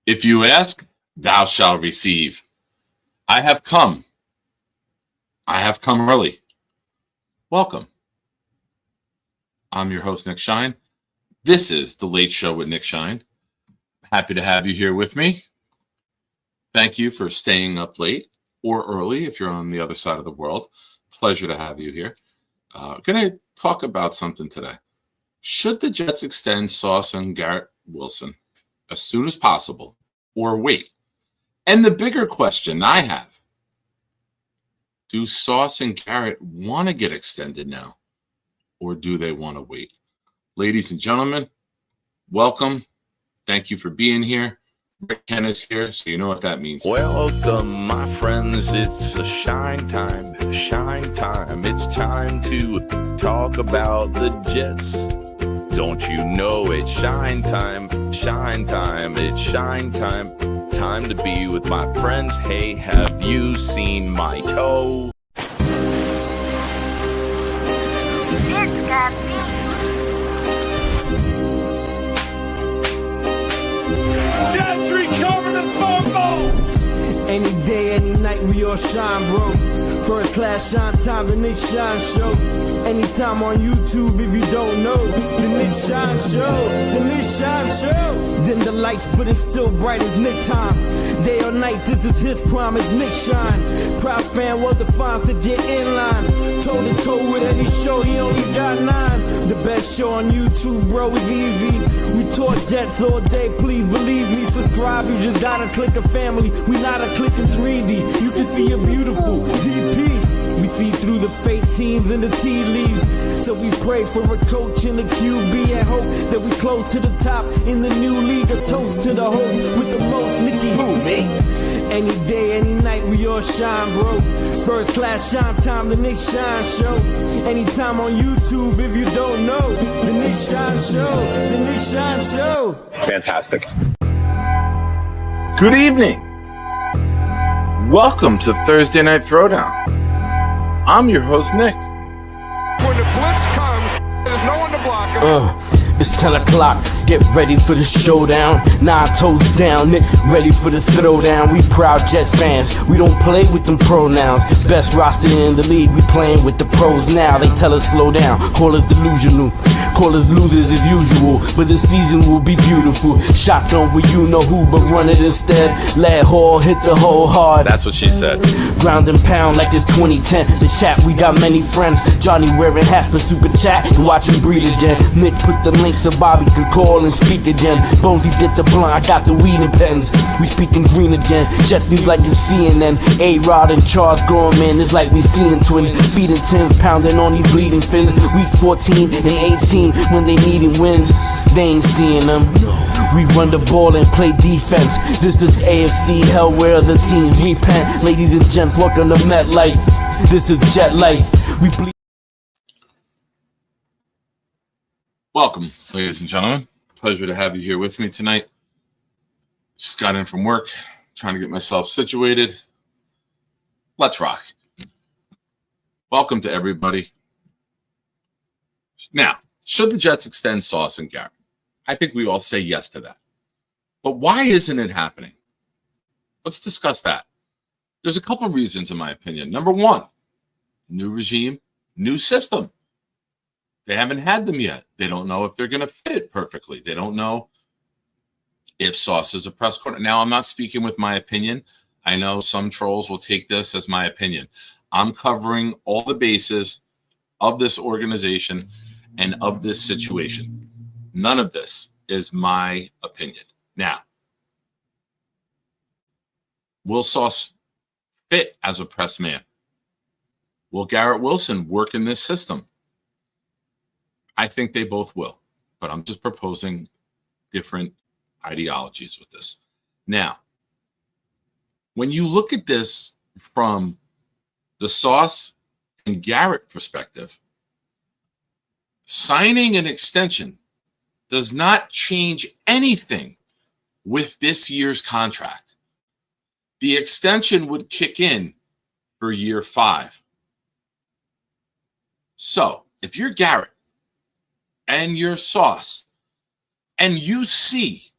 If you ask, thou shalt receive. I have come. I have come early. Welcome. I'm your host, Nick Shine. This is The Late Show with Nick Shine. Happy to have you here with me. Thank you for staying up late or early if you're on the other side of the world. Pleasure to have you here. Going to talk about something today. Should the Jets extend Sauce and Garrett Wilson as soon as possible or wait? And the bigger question I have, do Sauce and Garrett want to get extended now or do they want to wait? Ladies and gentlemen, welcome. Thank you for being here. Rick Ken is here, so you know what that means. Welcome, my friends. It's a shine time. Shine time. It's time to talk about the Jets. Don't you know it's shine time? Shine time. It's shine time. Time to be with my friends. Hey, have you seen my toe? It's got me. Gentry covered in football. Any day, any night, we all shine, bro. First class shine time, the Nick Shine Show. Anytime on YouTube, if you don't know, the Nick Shine Show, the Nick Shine Show. Dim the lights, but it's still bright as Nick time. Day or night, this is his prime, it's Nick Shine. Proud fan, well defined, so get in line. Toe to toe with any show, he only got 9. The best show on YouTube, bro, is easy. We talk Jets all day, please believe me. Subscribe, you just gotta click a family. We not a click in 3D. You can see a beautiful DP. We see through the fake teams and the tea leaves. So we pray for a coach and a QB and hope that we close to the top in the new league. A toast to the host with the most, Nicky. Who, me? Any day, any night, we all shine, bro. First class shine time, the Nick Shine Show. Anytime on YouTube, if you don't know, the Nick Shine Show, the Nick Shine Show. Fantastic. Good evening. Welcome to Thursday Night Throwdown. I'm your host, Nick. When the blitz comes, there's no one to block him. It's 10 o'clock, get ready for the showdown. 9 toes down, Nick, ready for the throwdown. We proud Jets fans, we don't play with them pronouns. Best roster in the league, we playing with the pros now. They tell us slow down, call us delusional, call us losers as usual. But this season will be beautiful. Shotgun with you know who, but run it instead. Let Hall hit the hole hard. That's what she said. Ground and pound like it's 2010. The chat, we got many friends. Johnny wearing hats for super chat and watch him breathe again. Nick put the link so Bobby can call and speak again. Bonesy did the blunt, I got the weed and pens. We speaking green again. Jets news like it's CNN. A-Rod and Charles Gorman, it's like we seeing twins. Feeding tins, pounding on these bleeding fins. Week 14 and 18 when they needing wins. They ain't seeing them. We run the ball and play defense. This is AFC hell where other teams repent. Ladies and gents, welcome to MetLife. This is Jet Life. We bleed. Welcome, ladies and gentlemen. Pleasure to have you here with me tonight. Just got in from work, trying to get myself situated. Let's rock. Welcome to everybody. Now, should the Jets extend Sauce and Garrett? I think we all say yes to that. But why isn't it happening? Let's discuss that. There's a couple of reasons, in my opinion. Number one, new regime, new system. They haven't had them yet. They don't know if they're going to fit it perfectly. They don't know if Sauce is a press corner. Now, I'm not speaking with my opinion. I know some trolls will take this as my opinion. I'm covering all the bases of this organization and of this situation. None of this is my opinion. Now, will Sauce fit as a press man? Will Garrett Wilson work in this system? I think they both will, but I'm just proposing different ideologies with this. Now, when you look at this from the Sauce and Garrett perspective, signing an extension does not change anything with this year's contract. The extension would kick in for year 5. So if you're Garrett and you're Sauce and you see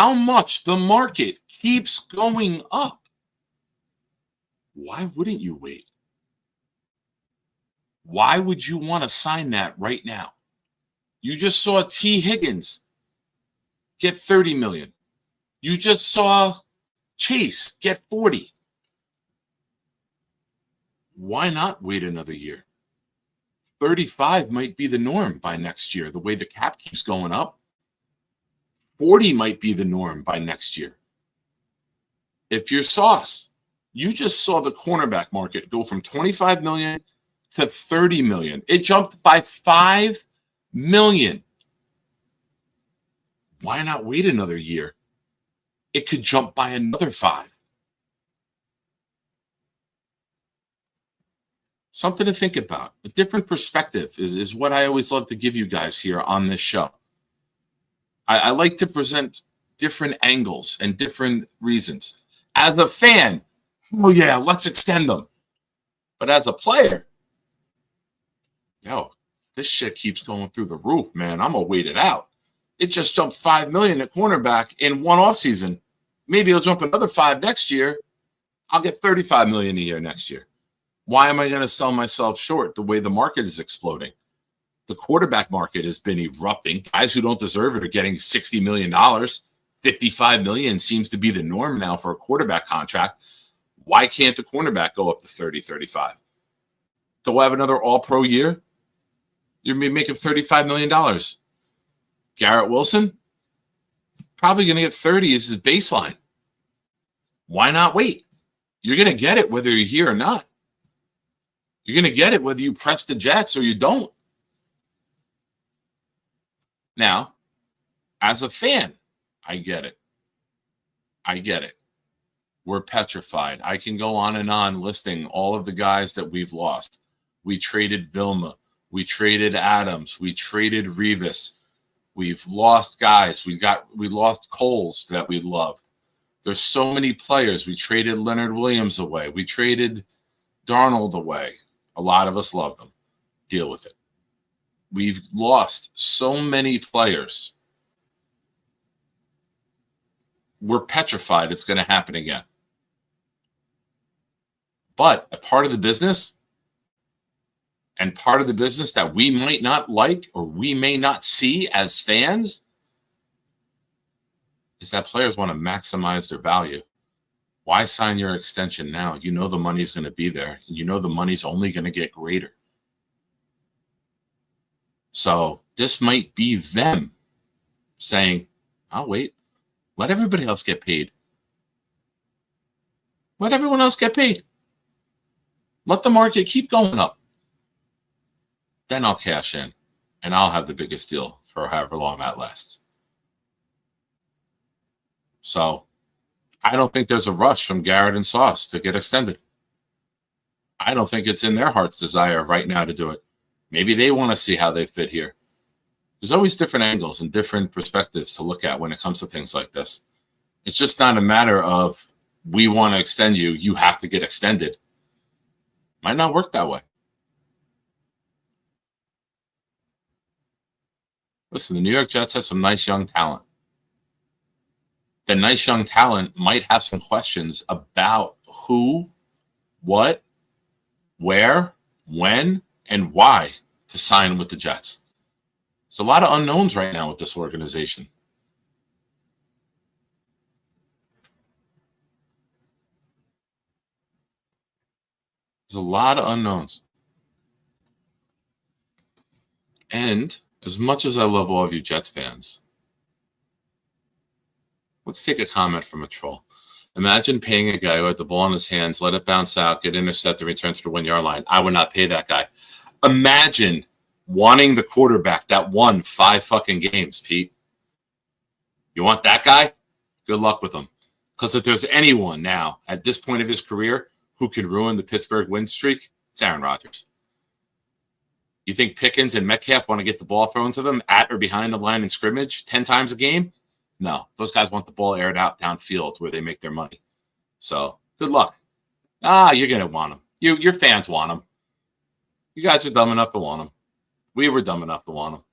how much the market keeps going up, why wouldn't you wait? Why would you want to sign that right now? You just saw T. Higgins get 30 million. You just saw Chase get 40. Why not wait another year? 35 might be the norm by next year, the way the cap keeps going up. 40 might be the norm by next year. If you're Sauce, you just saw the cornerback market go from 25 million to 30 million. It jumped by 5 million. Why not wait another year? It could jump by another 5. Something to think about. A different perspective is what I always love to give you guys here on this show. I like to present different angles and different reasons. As a fan, oh yeah, let's extend them. But as a player, yo, this shit keeps going through the roof, man. I'm going to wait it out. It just jumped 5 million at cornerback in one offseason. Maybe it'll jump another 5 next year. I'll get 35 million a year next year. Why am I going to sell myself short the way the market is exploding? The quarterback market has been erupting. Guys who don't deserve it are getting $60 million. $55 million seems to be the norm now for a quarterback contract. Why can't the cornerback go up to 30, 35? Go have another all-pro year? You're making $35 million. Garrett Wilson? Probably going to get 30 as his baseline. Why not wait? You're going to get it whether you're here or not. You're going to get it whether you press the Jets or you don't. Now, as a fan, I get it. I get it. We're petrified. I can go on and on listing all of the guys that we've lost. We traded Vilma. We traded Adams. We traded Revis. We've lost guys. We lost Coles that we loved. There's so many players. We traded Leonard Williams away. We traded Darnold away. A lot of us love them. Deal with it. We've lost so many players. We're petrified it's going to happen again. But a part of the business, and part of the business that we might not like or we may not see as fans, is that players want to maximize their value. Why sign your extension now? You know the money's going to be there. You know the money's only going to get greater. So this might be them saying, I'll wait. Let everybody else get paid. Let everyone else get paid. Let the market keep going up. Then I'll cash in, and I'll have the biggest deal for however long that lasts. So I don't think there's a rush from Garrett and Sauce to get extended. I don't think it's in their heart's desire right now to do it. Maybe they want to see how they fit here. There's always different angles and different perspectives to look at when it comes to things like this. It's just not a matter of we want to extend you, you have to get extended. Might not work that way. Listen, the New York Jets have some nice young talent. The nice young talent might have some questions about who, what, where, when, and why to sign with the Jets. There's a lot of unknowns right now with this organization. There's a lot of unknowns. And as much as I love all of you Jets fans, let's take a comment from a troll. Imagine paying a guy who had the ball in his hands, let it bounce out, get intercepted, return to the 1-yard line. I would not pay that guy. Imagine wanting the quarterback that won 5 fucking games, Pete. You want that guy? Good luck with him. Because if there's anyone now at this point of his career who could ruin the Pittsburgh win streak, it's Aaron Rodgers. You think Pickens and Metcalf want to get the ball thrown to them at or behind the line in scrimmage 10 times a game? No, those guys want the ball aired out downfield where they make their money. So good luck. You're going to want them. Your fans want them. You guys are dumb enough to want them. We were dumb enough to want them.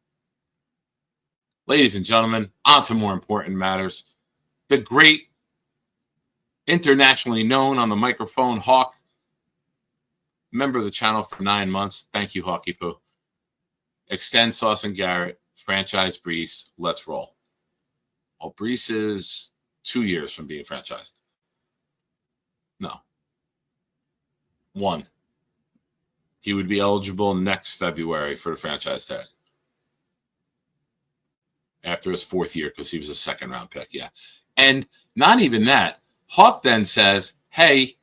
Ladies and gentlemen, on to more important matters. the great, internationally known on the microphone, Hawk, member of the channel for 9 months. Thank you, Hawky Poo. Extend Sauce and Garrett, franchise Brees, let's roll. Well, Brees is 2 years from being franchised. No. 1. He would be eligible next February for the franchise tag. After his 4th year, because he was a second-round pick, yeah. And not even that. Hawk then says, hey,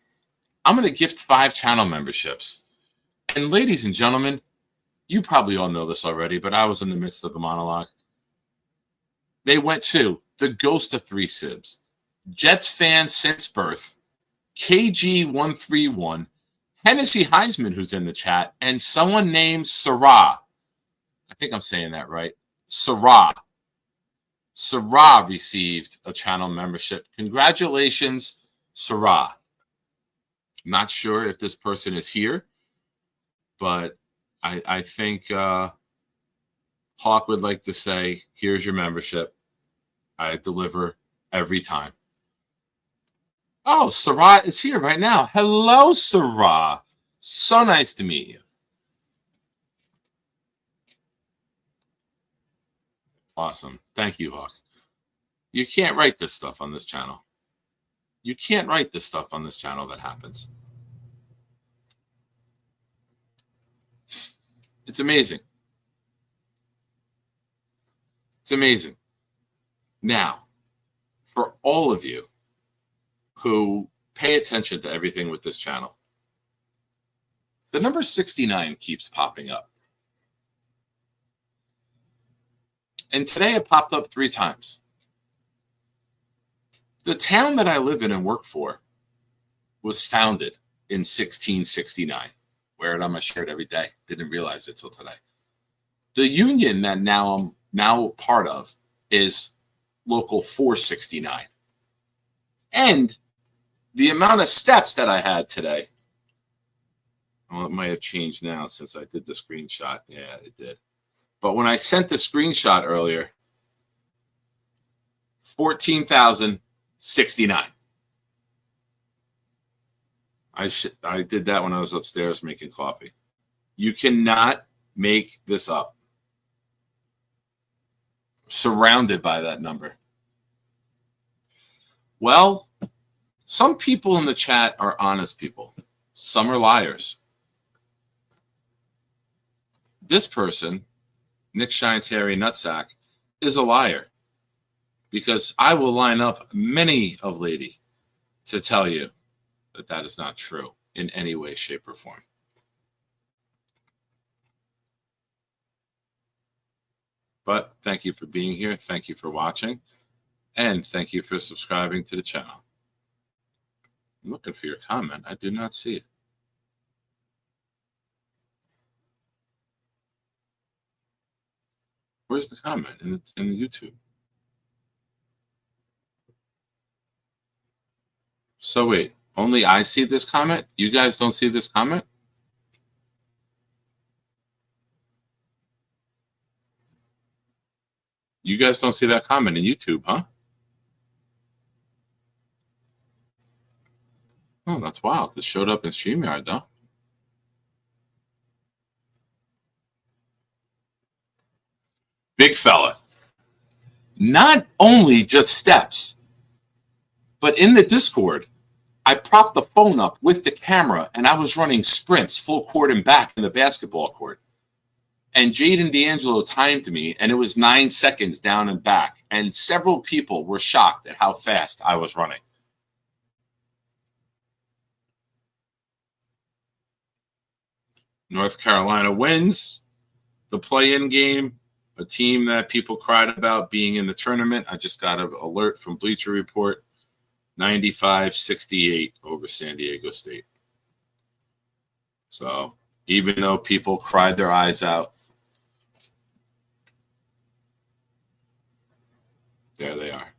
I'm going to gift 5 channel memberships. And ladies and gentlemen, you probably all know this already, but I was in the midst of the monologue. They went to the Ghost of 3 Sibs, Jets fan since birth, KG131, Hennessy Heisman, who's in the chat, and someone named Sarah. I think I'm saying that right. Sarah. Sarah received a channel membership. Congratulations, Sarah. Not sure if this person is here, but I think Hawk would like to say, here's your membership. I deliver every time. Oh, Sarah is here right now. Hello, Sarah. So nice to meet you. Awesome. Thank you, Hawk. You can't write this stuff on this channel. You can't write this stuff on this channel that happens. It's amazing. It's amazing. Now, for all of you who pay attention to everything with this channel, the number 69 keeps popping up. And today it popped up 3 times. The town that I live in and work for was founded in 1669. Wear it on my shirt every day. Didn't realize it till today. The union that I'm now part of is Local 469. And the amount of steps that I had today, well, it might have changed now since I did the screenshot. Yeah, it did. But when I sent the screenshot earlier, 14,069. I did that when I was upstairs making coffee. You cannot make this up. Surrounded by that number. Well, some people in the chat are honest people. Some are liars. This person, Nick Shine's Hairy Nutsack, is a liar. Because I will line up many of lady to tell you that that is not true in any way, shape, or form. But thank you for being here. Thank you for watching. And thank you for subscribing to the channel. I'm looking for your comment. I do not see it. Where's the comment in YouTube? So wait, only I see this comment? You guys don't see this comment? You guys don't see that comment in YouTube, huh? Oh, that's wild. This showed up in StreamYard, though. Big fella. Not only just steps, but in the Discord, I propped the phone up with the camera, and I was running sprints full court and back in the basketball court. And Jaden D'Angelo timed me, and it was 9 seconds down and back. And several people were shocked at how fast I was running. North Carolina wins the play-in game, a team that people cried about being in the tournament. I just got an alert from Bleacher Report, 95-68 over San Diego State. So even though people cried their eyes out, there they are.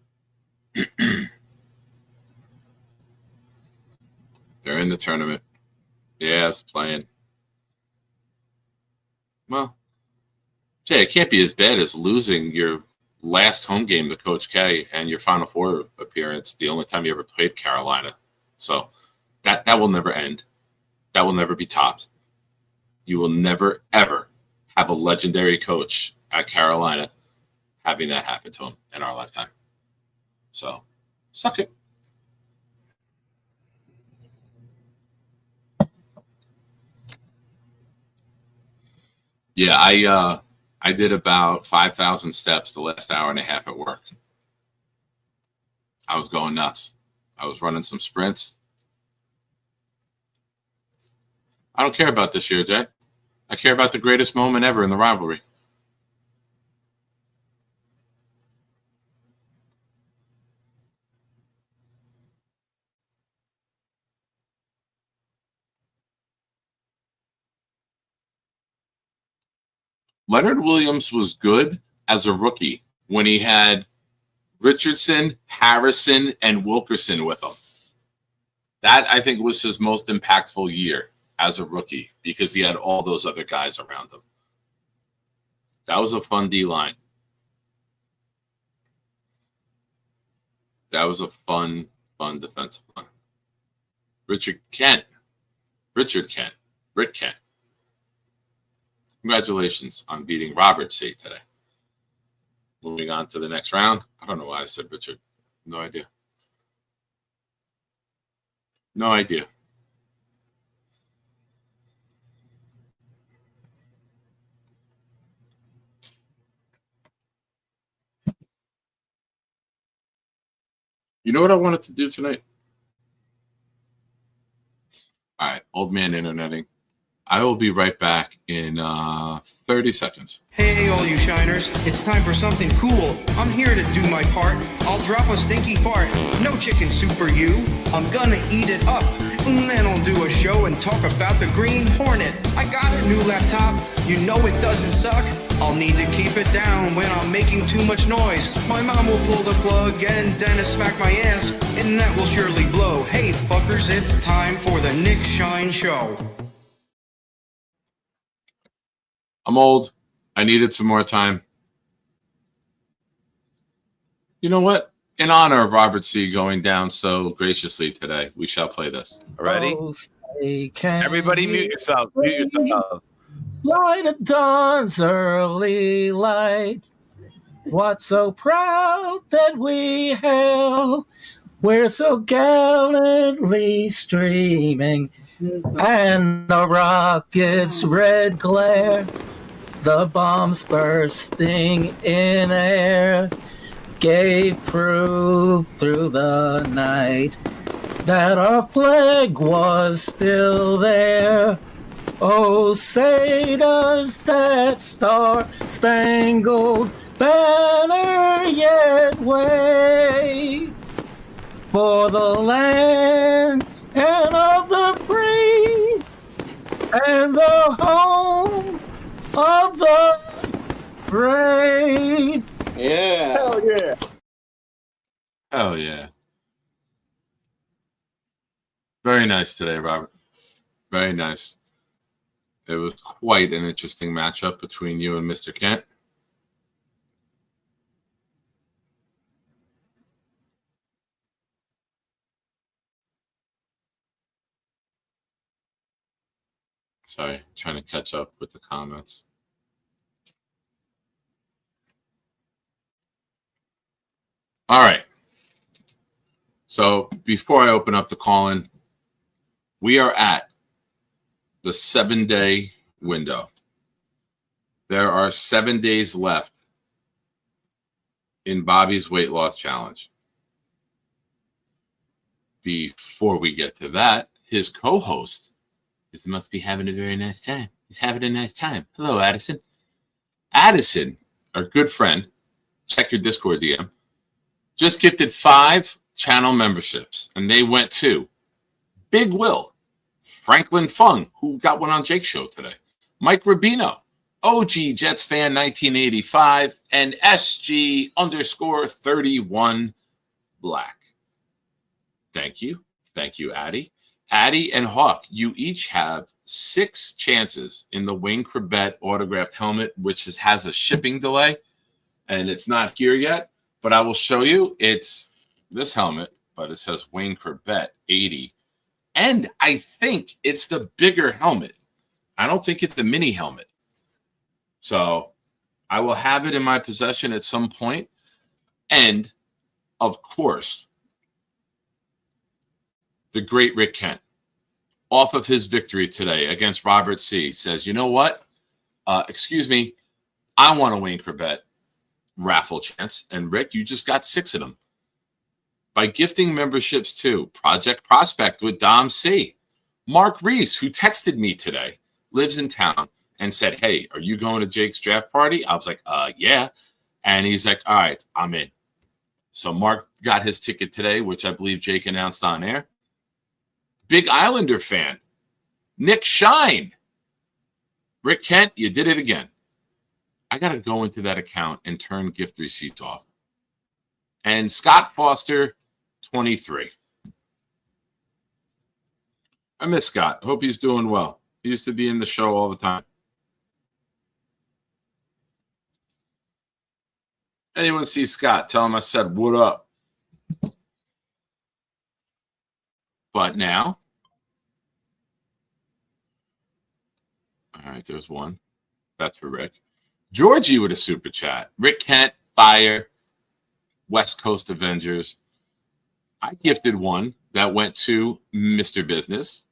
They're in the tournament. Yeah, it's playing. Well, Jay, it can't be as bad as losing your last home game to Coach K and your Final Four appearance, the only time you ever played Carolina. So that will never end. That will never be topped. You will never, ever have a legendary coach at Carolina having that happen to him in our lifetime. So, suck it. Yeah, I did about 5,000 steps the last hour and a half at work. I was going nuts. I was running some sprints. I don't care about this year, Jay. I care about the greatest moment ever in the rivalry. Leonard Williams was good as a rookie when he had Richardson, Harrison, and Wilkerson with him. That, I think, was his most impactful year as a rookie because he had all those other guys around him. That was a fun D-line. That was a fun defensive line. Rick Kent. Congratulations on beating Robert C. today. Moving on to the next round. I don't know why I said Richard. No idea. No idea. You know what I wanted to do tonight? All right, old man interneting. I will be right back in 30 seconds. Hey, all you shiners, it's time for something cool. I'm here to do my part. I'll drop a stinky fart. No chicken soup for you. I'm gonna eat it up. And then I'll do a show and talk about the Green Hornet. I got a new laptop. You know it doesn't suck. I'll need to keep it down when I'm making too much noise. My mom will pull the plug and Dennis smack my ass, and that will surely blow. Hey, fuckers, it's time for the Nick Shine Show. I'm old. I needed some more time. You know what? In honor of Robert C. going down so graciously today, we shall play this. Ready? Oh, say, can Everybody mute yourself. Mute yourself. Fly to dawn's early light. What so proud that we hail? We're so gallantly streaming, and the rocket's red glare, the bombs bursting in air, gave proof through the night that our flag was still there. Oh, say does that star-spangled banner yet wave for the land and of the free and the home of the brave. Yeah. Hell yeah. Hell yeah. Very nice today, Robert. Very nice. It was quite an interesting matchup between you and Mr. Kent. Sorry, trying to catch up with the comments. All right. So before I open up the call-in, we are at the 7-day window. There are 7 days left in Bobby's weight loss challenge. Before we get to that, his co-host must be having a very nice time. He's having a nice time. Hello, Addison. Addison, our good friend, check your Discord DM, just gifted 5 channel memberships, and they went to Big Will, Franklin Fung, who got one on Jake's show today, Mike Rubino, OG Jets fan 1985, and SG_31 Black. Thank you. Thank you, Addie. Addie and Hawk, you each have 6 chances in the Wayne Krebet autographed helmet, which has a shipping delay. and it's not here yet, but I will show you. It's this helmet, but it says Wayne Corbett 80. And I think it's the bigger helmet. I don't think it's the mini helmet. So I will have it in my possession at some point. And, of course, the great Rick Kent, off of his victory today against Robert C., says, you know what? Excuse me, I want a Wayne Corbett raffle chance. And, Rick, you just got 6 of them. By gifting memberships to Project Prospect with Dom C. Mark Reese, who texted me today, lives in town and said, hey, are you going to Jake's draft party? I was like, yeah. And he's like, all right, I'm in. So Mark got his ticket today, which I believe Jake announced on air. Big Islander fan, Nick Shine. Rick Kent, you did it again. I got to go into that account and turn gift receipts off. And Scott Foster, 23. I miss Scott. Hope he's doing well. He used to be in the show all the time. Anyone see Scott, tell him I said, what up? But now, all right, there's one. That's for Rick. Georgie with a super chat. Rick Kent, Fire, West Coast Avengers. I gifted one that went to Mr. Business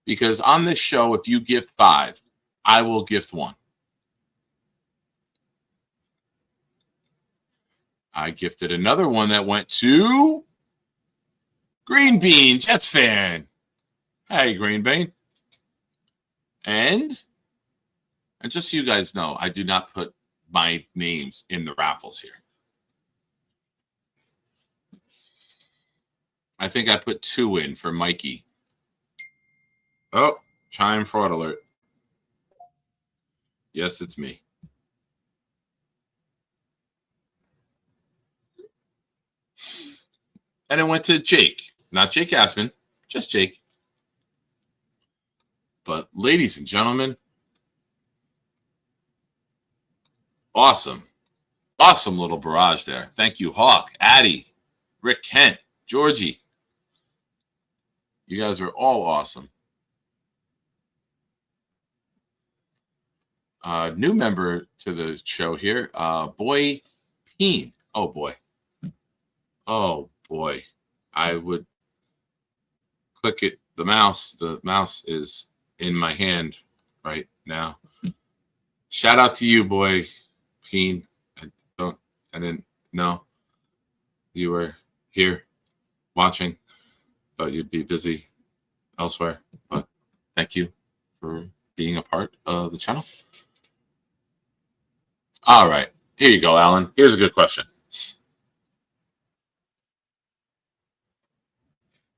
because on this show, if you gift 5, I will gift 1. I gifted another one that went to Green Bean, Jets fan. Hey, Green Bean. And just so you guys know, I do not put my names in the raffles here. I think I put 2 in for Mikey. Oh, chime fraud alert. Yes, it's me. And it went to Jake. Not Jake Asman, just Jake. But ladies and gentlemen, awesome. Awesome little barrage there. Thank you, Hawk, Addie, Rick Kent, Georgie. You guys are all awesome. New member to the show here, Boy Peen. Oh, boy. Oh, boy. I would click it. The mouse is in my hand right now. Shout out to you, Boy Peen. I didn't know you were here watching. Thought you'd be busy elsewhere, but thank you for being a part of the channel. All right, here you go, Alan. Here's a good question.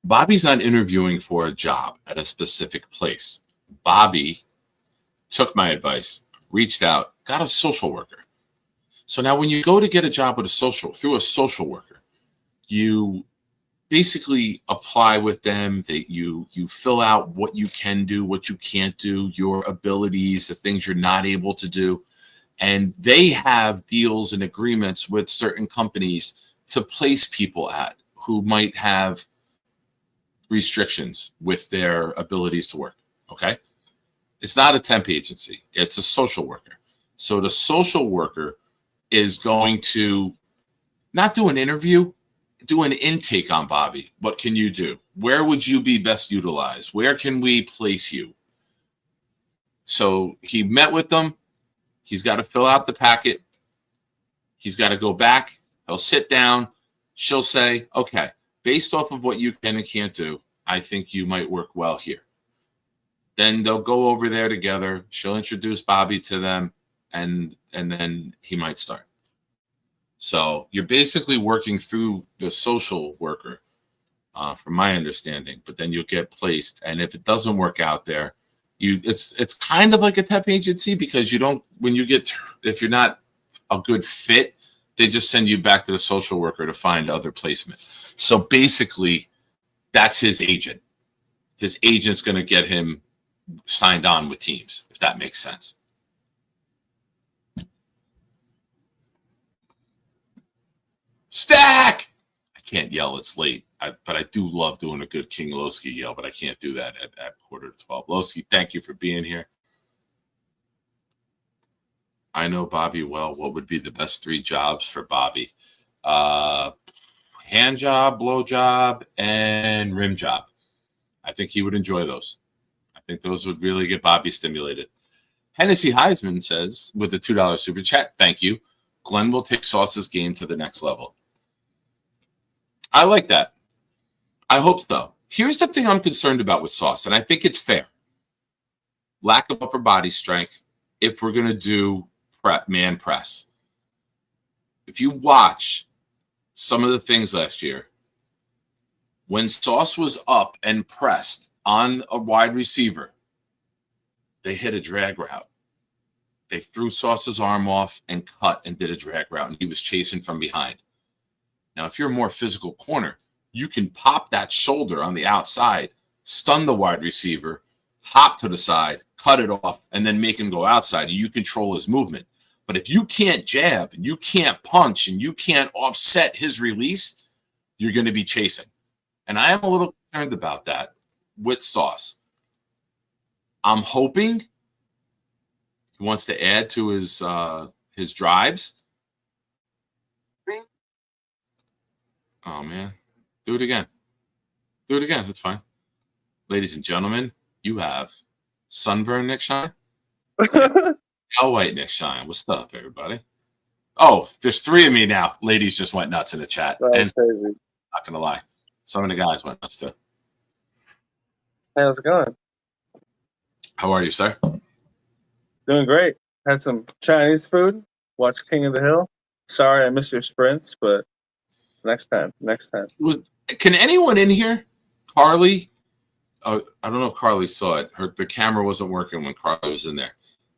Bobby's not interviewing for a job at a specific place. Bobby took my advice, reached out, got a social worker. So now when you go to get a job with through a social worker, you basically apply with them, that you fill out what you can do, what you can't do, your abilities, the things you're not able to do. And they have deals and agreements with certain companies to place people at who might have restrictions with their abilities to work. Okay. It's not a temp agency. It's a social worker. So the social worker is going to not do an interview, do an intake on Bobby. What can you do? Where would you be best utilized? Where can we place you? So he met with them. He's got to fill out the packet. He's got to go back. He'll sit down. She'll say, okay, based off of what you can and can't do, I think you might work well here. Then they'll go over there together. She'll introduce Bobby to them, and then he might start. So you're basically working through the social worker, from my understanding, but then you'll get placed. And if it doesn't work out there, it's kind of like a temp agency, because if you're not a good fit, they just send you back to the social worker to find other placement. So basically, that's his agent. His agent's going to get him signed on with teams, if that makes sense. Stack! I can't yell. It's late. But I do love doing a good King Lowski yell, but I can't do that at 11:45. Lowski, thank you for being here. I know Bobby well. What would be the best 3 jobs for Bobby? Hand job, blow job, and rim job. I think he would enjoy those. I think those would really get Bobby stimulated. Hennessy Heisman says, with the $2 super chat, thank you. Glenn will take Sauce's game to the next level. I like that. I hope so. Here's the thing I'm concerned about with Sauce, and I think it's fair. Lack of upper body strength if we're going to do man press. If you watch some of the things last year, when Sauce was up and pressed on a wide receiver, they hit a drag route. They threw Sauce's arm off and cut and did a drag route, and he was chasing from behind. Now, if you're a more physical corner, you can pop that shoulder on the outside, stun the wide receiver, hop to the side, cut it off, and then make him go outside. You control his movement. But if you can't jab and you can't punch and you can't offset his release, you're going to be chasing. And I am a little concerned about that with Sauce. I'm hoping he wants to add to his drives. Oh, man. Do it again. Do it again. That's fine. Ladies and gentlemen, you have Sunburn Nick Shine. All White Nick Shine. What's up, everybody? Oh, there's 3 of me now. Ladies just went nuts in the chat. That's and crazy. not going to lie. Some of the guys went nuts too. Hey, how's it going? How are you, sir? Doing great. Had some Chinese food. Watched King of the Hill. Sorry I missed your sprints, but next time. Can anyone in here? Carly? I don't know if Carly saw it. The camera wasn't working when Carly was in there.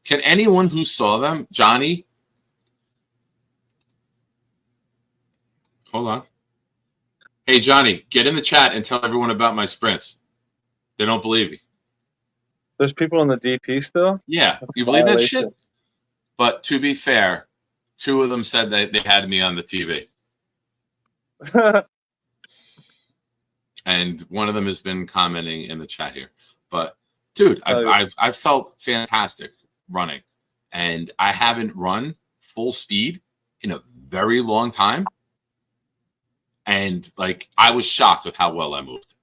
Can anyone who saw them, Johnny? Hold on. Hey, Johnny, get in the chat and tell everyone about my sprints. They don't believe me. There's people in the DP still? Yeah, That's you believe that violation. shit? But to be fair, 2 of them said that they had me on the TV. And one of them has been commenting in the chat here. But, dude, I've felt fantastic running. And I haven't run full speed in a very long time. And, like, I was shocked with how well I moved.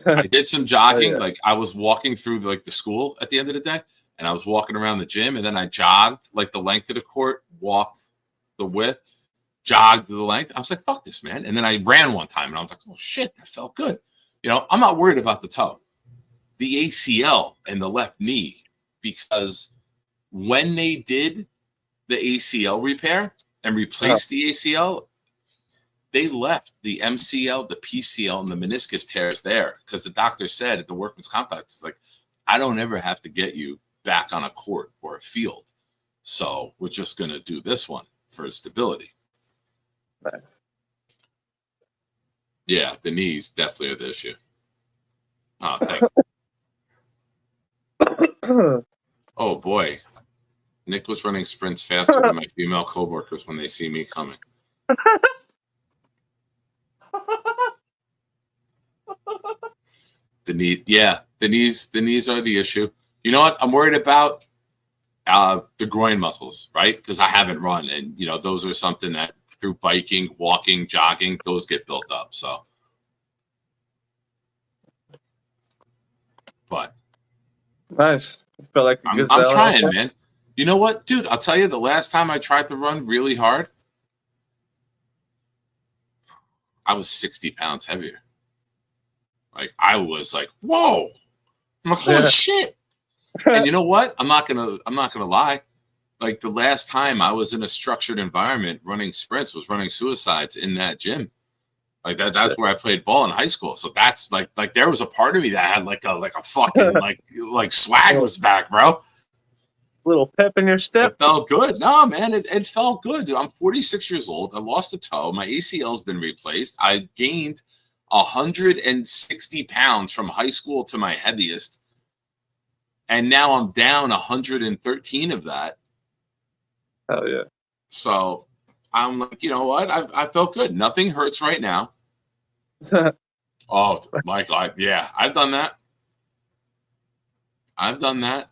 I did some jogging. Yeah. Like, I was walking through, like, the school at the end of the day. And I was walking around the gym. And then I jogged, like, the length of the court, walked the width, jogged the length. I was like, fuck this, man. And then I ran one time. And I was like, oh, shit, that felt good. You know, I'm not worried about the toe. The ACL and the left knee, because when they did the ACL repair and replaced the ACL, they left the MCL, the PCL, and the meniscus tears there because the doctor said at the workman's complex, it's like, I don't ever have to get you back on a court or a field. So we're just going to do this one for stability. Nice. Yeah, the knees definitely are the issue. Oh, thank you. Oh, boy. Nick was running sprints faster than my female coworkers when they see me coming. The knees are the issue. You know what? I'm worried about the groin muscles, right? Because I haven't run, and you know those are something that through biking, walking, jogging, those get built up. So, but Nice. I felt like a I'm gazelle. trying, man. You know what, dude? I'll tell you, the last time I tried to run really hard, I was 60 pounds heavier. Like, I was like, whoa. I'm like, holy shit. And you know what? I'm not gonna lie. Like, the last time I was in a structured environment running sprints was running suicides in that gym. Like that's where I played ball in high school. So that's like there was a part of me that had like a fucking like swag was back, bro. Little pep in your step. It felt good. No, man, it felt good, dude. I'm 46 years old. I lost a toe. My ACL's been replaced. I gained 160 pounds from high school to my heaviest. And now I'm down 113 of that. Hell yeah. So I'm like, you know what? I felt good. Nothing hurts right now. Oh, Michael, I've done that. I've done that.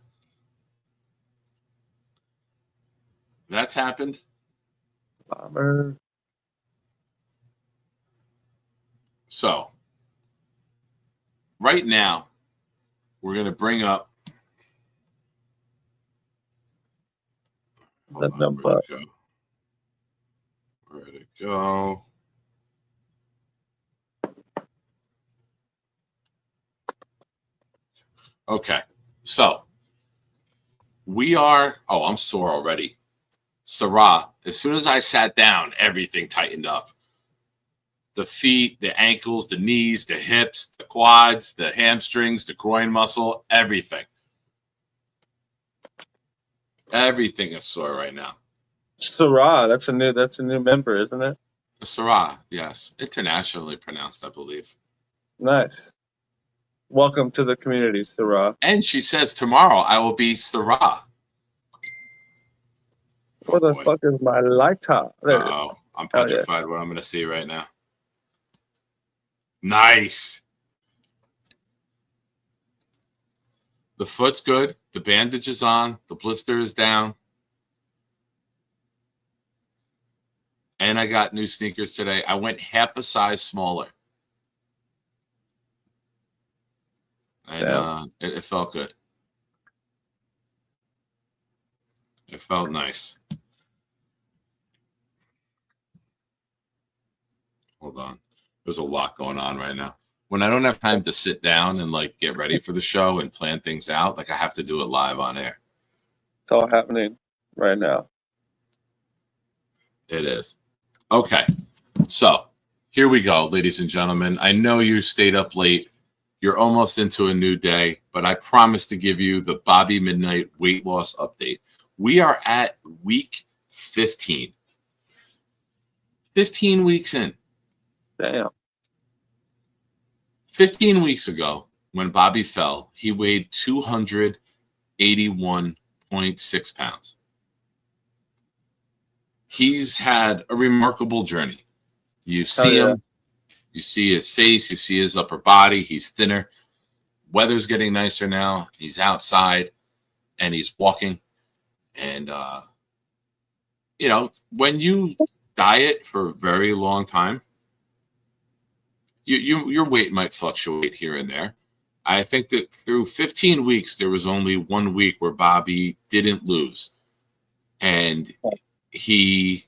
That's happened. Bomber. So, right now, we're going to bring up The number. Where'd it go? Okay, so we are. Oh, I'm sore already. Sarah, as soon as I sat down, everything tightened up. The feet, the ankles, the knees, the hips, the quads, the hamstrings, the groin muscle, everything. Everything is sore right now. Sarah, that's a new member, isn't it? Sarah, yes. Internationally pronounced, I believe. Nice. Welcome to the community, Sarah. And she says tomorrow I will be Sarah. What the fuck is my lighter? There it is. Oh, I'm petrified what I'm going to see right now. Nice. The foot's good. The bandage is on. The blister is down. And I got new sneakers today. I went half a size smaller. And it felt good. It felt nice. Hold on. There's a lot going on right now. When I don't have time to sit down and like get ready for the show and plan things out, like I have to do it live on air. It's all happening right now. It is. Okay. So here we go, ladies and gentlemen. I know you stayed up late. You're almost into a new day, but I promise to give you the Bobby Midnight weight loss update. We are at week 15. 15 weeks in. Damn. 15 weeks ago, when Bobby fell, he weighed 281.6 pounds. He's had a remarkable journey. You see him. You see his face. You see his upper body. He's thinner. Weather's getting nicer now. He's outside, and he's walking. And, you know, when you diet for a very long time, your weight might fluctuate here and there. I think that through 15 weeks, there was only 1 week where Bobby didn't lose. And he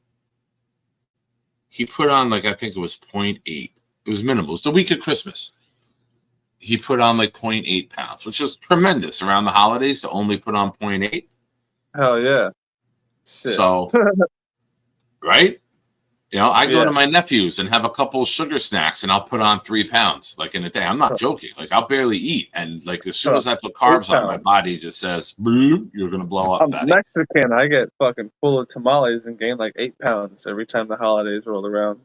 put on, like, I think it was 0.8. It was minimal. It was the week of Christmas. He put on like 0.8 pounds, which is tremendous around the holidays to only put on 0.8. Hell yeah. Shit. So, right? You know, I go to my nephew's and have a couple sugar snacks and I'll put on 3 pounds like in a day. I'm not joking. Like I'll barely eat. And like as soon as I put carbs on, my body just says, boom, you're going to blow up. I'm Mexican. I get fucking full of tamales and gain like 8 pounds every time the holidays roll around.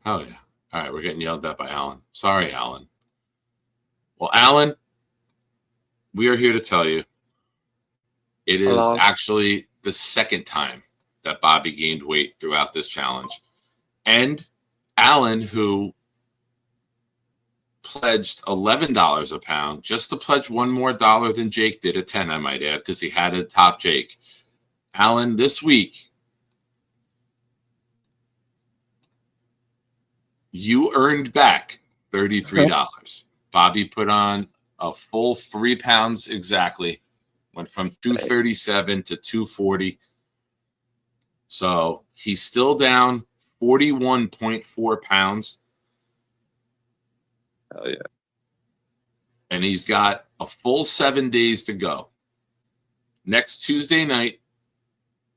Oh, yeah. All right. We're getting yelled at by Alan. Sorry, Alan. Well, Alan, we are here to tell you it is actually the second time that Bobby gained weight throughout this challenge. And Alan, who pledged $11 a pound, just to pledge one more dollar than Jake did at 10, I might add, because he had to top Jake. Alan, this week, you earned back $33. Bobby put on a full 3 pounds exactly, went from 237 to 240. So he's still down 41.4 pounds. Hell yeah. And he's got a full 7 days to go. Next Tuesday night,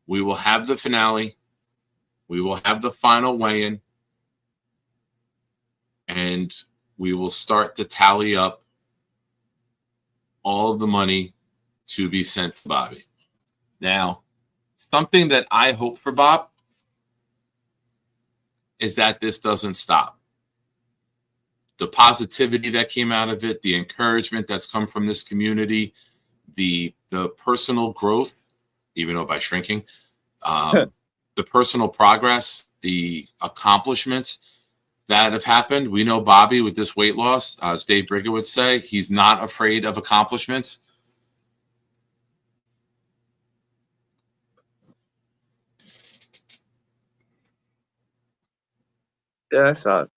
we will have the finale. We will have the final weigh-in. And we will start to tally up all of the money to be sent to Bobby. Now, something that I hope for Bob is that this doesn't stop. The positivity that came out of it, the encouragement that's come from this community, the personal growth, even though by shrinking, the personal progress, the accomplishments that have happened. We know Bobby with this weight loss, as Dave Brigger would say, he's not afraid of accomplishments. Yeah, I saw it.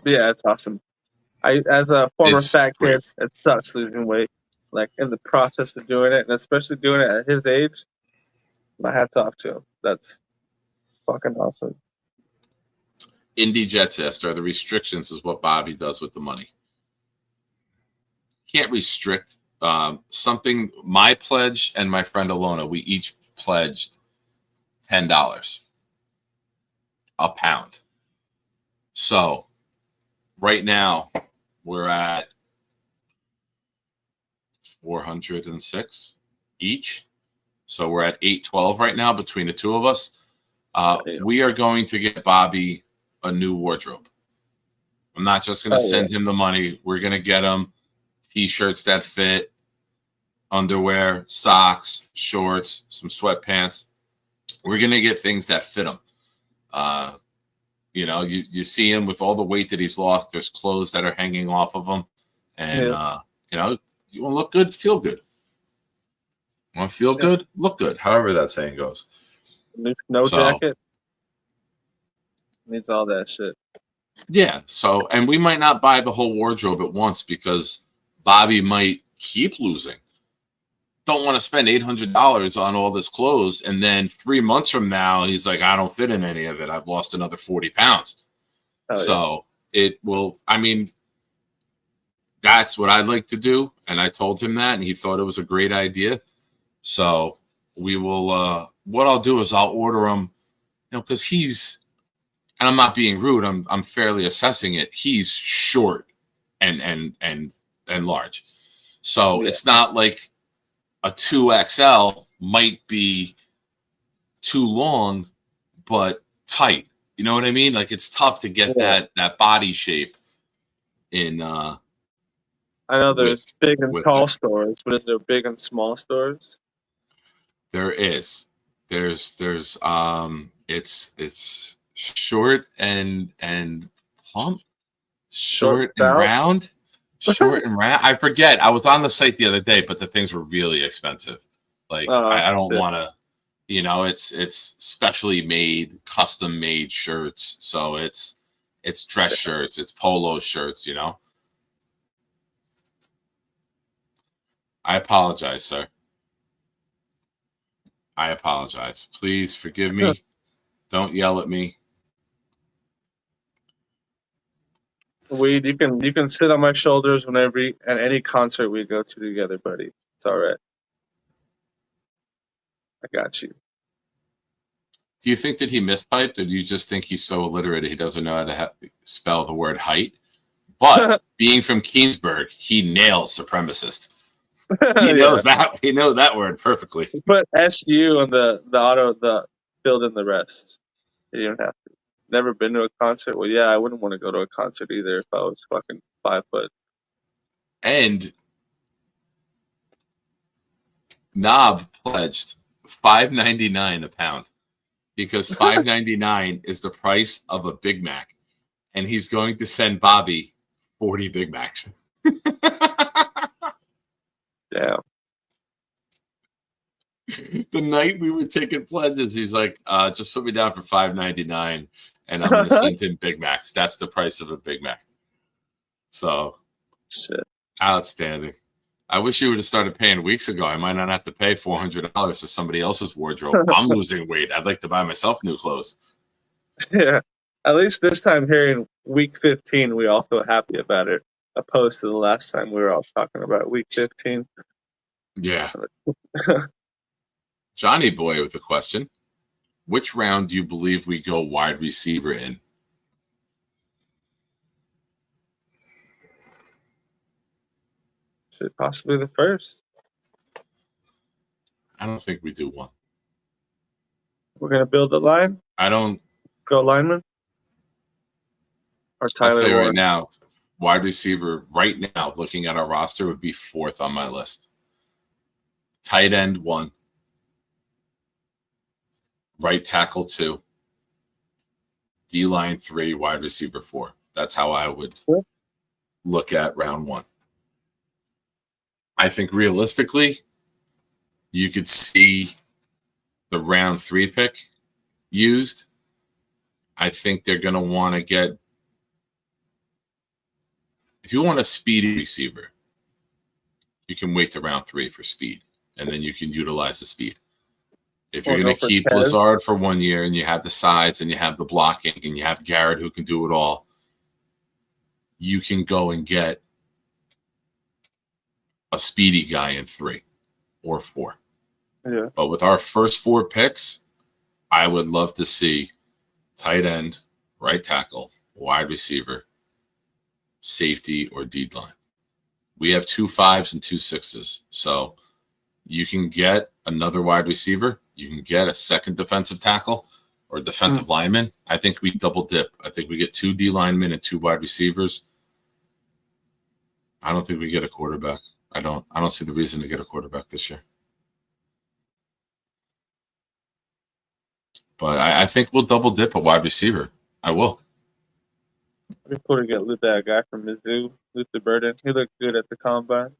Yeah, it's awesome. As a former It's fat great. kid, it sucks losing weight. Like in the process of doing it, and especially doing it at his age, my hat's off to him. That's fucking awesome. Indy Jet says, are the restrictions is what Bobby does with the money. Can't restrict something. My pledge and my friend Alona, we each pledged $10 a pound. So right now we're at 406 each. So we're at 812 right now between the two of us. We are going to get Bobby a new wardrobe. I'm not just going to send him the money. We're going to get him T-shirts that fit, underwear, socks, shorts, some sweatpants. We're going to get things that fit him. You know, you see him with all the weight that he's lost. There's clothes that are hanging off of him. And, you know, you want to look good, feel good. Want to feel good, look good. However that saying goes. No jacket. Needs all that shit. Yeah. So, and we might not buy the whole wardrobe at once because Bobby might keep losing. Don't want to spend $800 on all this clothes. And then 3 months from now, he's like, I don't fit in any of it. I've lost another 40 pounds. So it will, I mean, that's what I'd like to do. And I told him that, and he thought it was a great idea. So we will, what I'll do is I'll order him, you know, because he's, and I'm not being rude, I'm fairly assessing it. He's short and large. So it's not like a 2XL might be too long, but tight. You know what I mean? Like it's tough to get that body shape in. I know there's big and tall stores, but is there big and small stores? There is. There's it's short and plump, short and round. Short and round. I forget. I was on the site the other day, but the things were really expensive. Like I don't want to, you know, it's specially made, custom made shirts. So it's dress shirts, it's polo shirts, you know. I apologize, sir. I apologize. Please forgive me. Don't yell at me. Weed, you can sit on my shoulders whenever at any concert we go to together, buddy. It's all right. I got you. Do you think that he mistyped, or do you just think he's so illiterate he doesn't know how to spell the word height? But being from Keensburg, he nails supremacist. He knows that. He knows that word perfectly. Put SU on the fill in the rest. You don't have to. Never been to a concert? Well, yeah, I wouldn't want to go to a concert either if I was fucking 5 foot. And Knob pledged $5.99 a pound because $5.99 is the price of a Big Mac, and he's going to send Bobby 40 Big Macs. Damn. The night we were taking pledges, he's like, just put me down for $5.99 and I'm going to send him Big Macs. That's the price of a Big Mac. So, shit. Outstanding. I wish you would have started paying weeks ago. I might not have to pay $400 for somebody else's wardrobe. I'm losing weight. I'd like to buy myself new clothes. Yeah. At least this time here in week 15, we all feel happy about it, opposed to the last time we were all talking about week 15. Yeah. Johnny Boy with a question. Which round do you believe we go wide receiver in? Should possibly the first. I don't think we do one. We're going to build the line? I don't. Go lineman? Or Tyler I'll tell you Warren? right now, wide receiver right now, looking at our roster, would be 4th on my list. Tight end 1. Right tackle 2. D-line 3, wide receiver 4. That's how I would look at round 1. I think realistically, you could see the round 3 pick used. I think they're going to want to get, if you want a speedy receiver, you can wait to round 3 for speed, and then you can utilize the speed. If you're going to keep Lazard for 1 year and you have the size and you have the blocking and you have Garrett who can do it all, you can go and get a speedy guy in 3 or 4. Yeah. But with our first 4 picks, I would love to see tight end, right tackle, wide receiver, safety, or D-line. We have 2 5s and 2 6s. So you can get another wide receiver. You can get a second defensive tackle or defensive lineman. I think we double dip. I think we get 2 D linemen and 2 wide receivers. I don't think we get a quarterback. I don't see the reason to get a quarterback this year. But I think we'll double dip a wide receiver. I will. We could get that guy from Mizzou, Luther Burden. He looked good at the combine.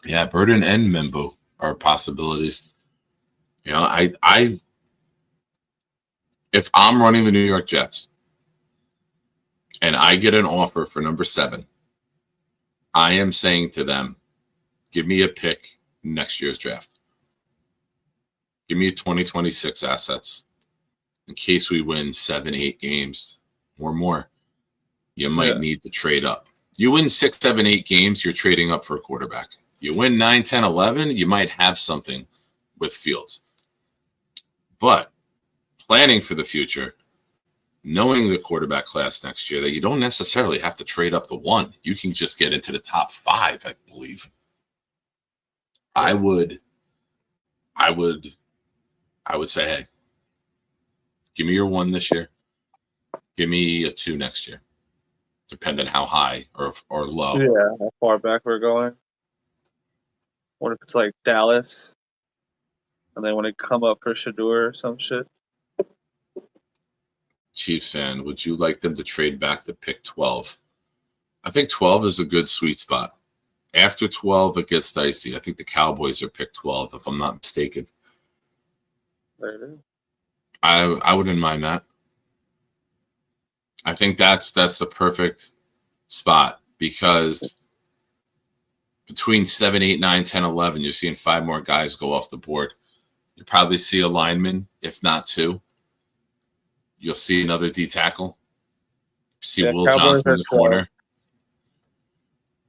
Yeah, Burden and Mimbo are possibilities. You know, if I'm running the New York Jets and I get an offer for number 7, I am saying to them, give me a pick next year's draft. Give me 2026 assets in case we win 7, 8 games or more. You might need to trade up. You win 6, 7, 8 games, you're trading up for a quarterback. You win 9, 10, 11, you might have something with Fields. But planning for the future, knowing the quarterback class next year, that you don't necessarily have to trade up to 1. You can just get into the top 5, I believe. I would say, hey, give me your 1 this year. Give me a 2 next year, depending how high or low. Yeah, how far back we're going. What if it's like Dallas, and they want to come up for Shador or some shit? Chiefs fan, would you like them to trade back to pick 12? I think 12 is a good sweet spot. After 12, it gets dicey. I think the Cowboys are pick 12, if I'm not mistaken. There it is. I wouldn't mind that. I think that's the perfect spot because between 7, 8, 9, 10, 11, you're seeing 5 more guys go off the board. You probably see a lineman, if not 2. You'll see another D tackle. You see Will Johnson in the corner.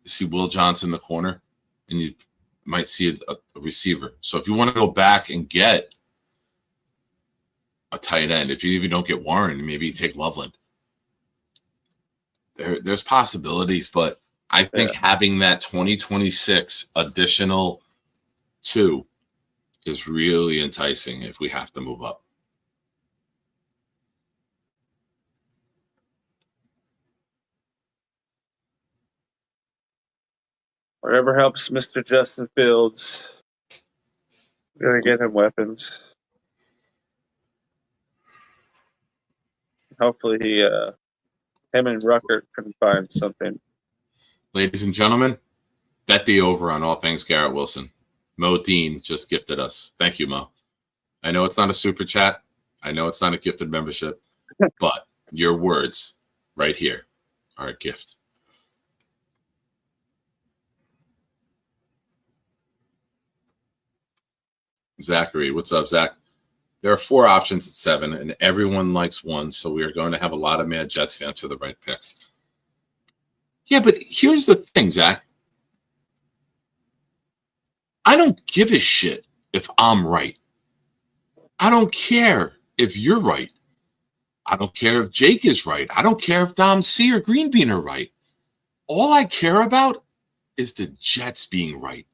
You see Will Johnson in the corner, and you might see a receiver. So if you want to go back and get a tight end, if you even don't get Warren, maybe you take Loveland. There's possibilities, but I think having that 2026 additional 2 is really enticing if we have to move up. Whatever helps Mr. Justin Fields. We're going to get him weapons. Hopefully him and Ruckert can find something. Ladies and gentlemen, bet the over on all things Garrett Wilson. Mo Dean just gifted us. Thank you, Mo. I know it's not a super chat. I know it's not a gifted membership, but your words right here are a gift. Zachary, what's up, Zach? There are 4 options at 7, and everyone likes 1, so we are going to have a lot of Mad Jets fans for the right picks. Yeah, but here's the thing, Zach. I don't give a shit if I'm right. I don't care if you're right. I don't care if Jake is right. I don't care if Dom C or Green Bean are right. All I care about is the Jets being right.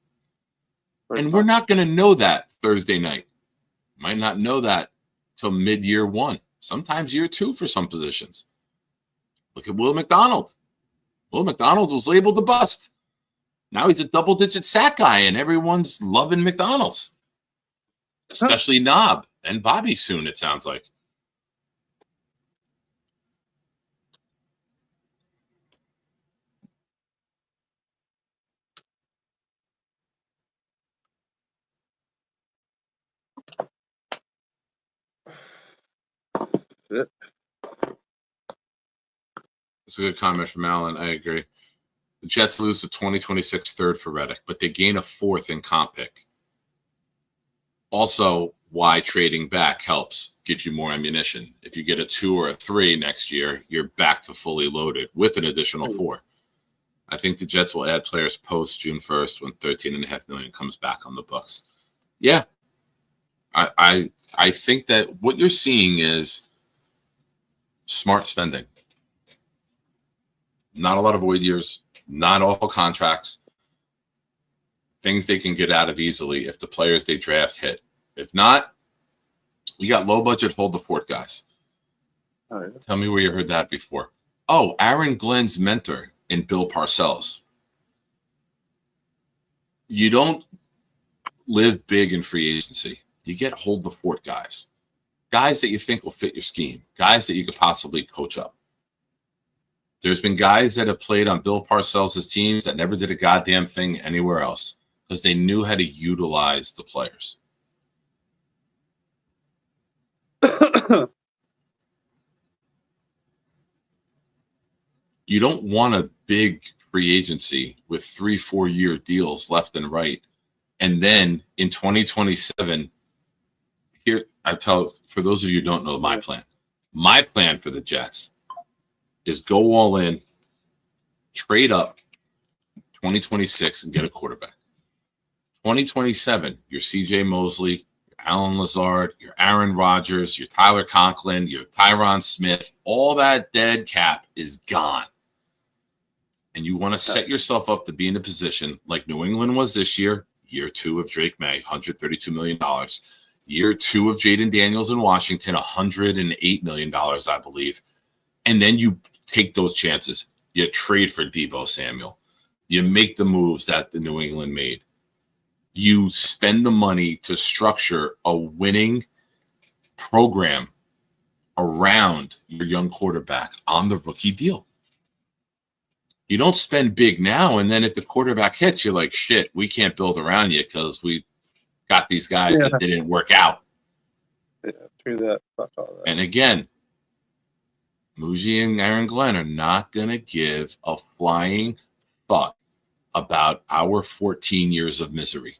And we're not going to know that Thursday night. Might not know that till mid-year 1. Sometimes year 2 for some positions. Look at Will McDonald. Well, McDonald was labeled the bust. Now he's a double-digit sack guy, and everyone's loving McDonald's, especially Knob and Bobby soon, it sounds like. Yep. That's a good comment from Alan. I agree. The Jets lose the 2026 third for Reddick, but they gain a fourth in comp pick. Also, why trading back helps, gives you more ammunition. If you get a 2 or a 3 next year, you're back to fully loaded with an additional 4. I think the Jets will add players post June 1st when $13.5 million comes back on the books. Yeah. I think that what you're seeing is smart spending. Not a lot of void years, not all contracts, things they can get out of easily if the players they draft hit. If not, you got low budget hold the fort guys. Oh, yeah. Tell me where you heard that before. Oh, Aaron Glenn's mentor in Bill Parcells. You don't live big in free agency. You get hold the fort guys. Guys that you think will fit your scheme. Guys that you could possibly coach up. There's been guys that have played on Bill Parcells' teams that never did a goddamn thing anywhere else because they knew how to utilize the players. You don't want a big free agency with 3-4 year deals left and right. And then in 2027, here I tell, for those of you who don't know my plan. My plan for the Jets is go all in, trade up 2026 and get a quarterback. 2027, your CJ Mosley, your Alan Lazard, your Aaron Rodgers, your Tyler Conklin, your Tyron Smith, all that dead cap is gone. And you want to set yourself up to be in a position like New England was this year 2 of Drake May, $132 million. Year 2 of Jaden Daniels in Washington, $108 million, I believe. And then you take those chances. You trade for Deebo Samuel. You make the moves that the New England made. You spend the money to structure a winning program around your young quarterback on the rookie deal. You don't spend big now, and then if the quarterback hits, you're like, shit, we can't build around you because we got these guys that didn't work out. Yeah, true that. Fuck all that. And again, Muji and Aaron Glenn are not going to give a flying fuck about our 14 years of misery.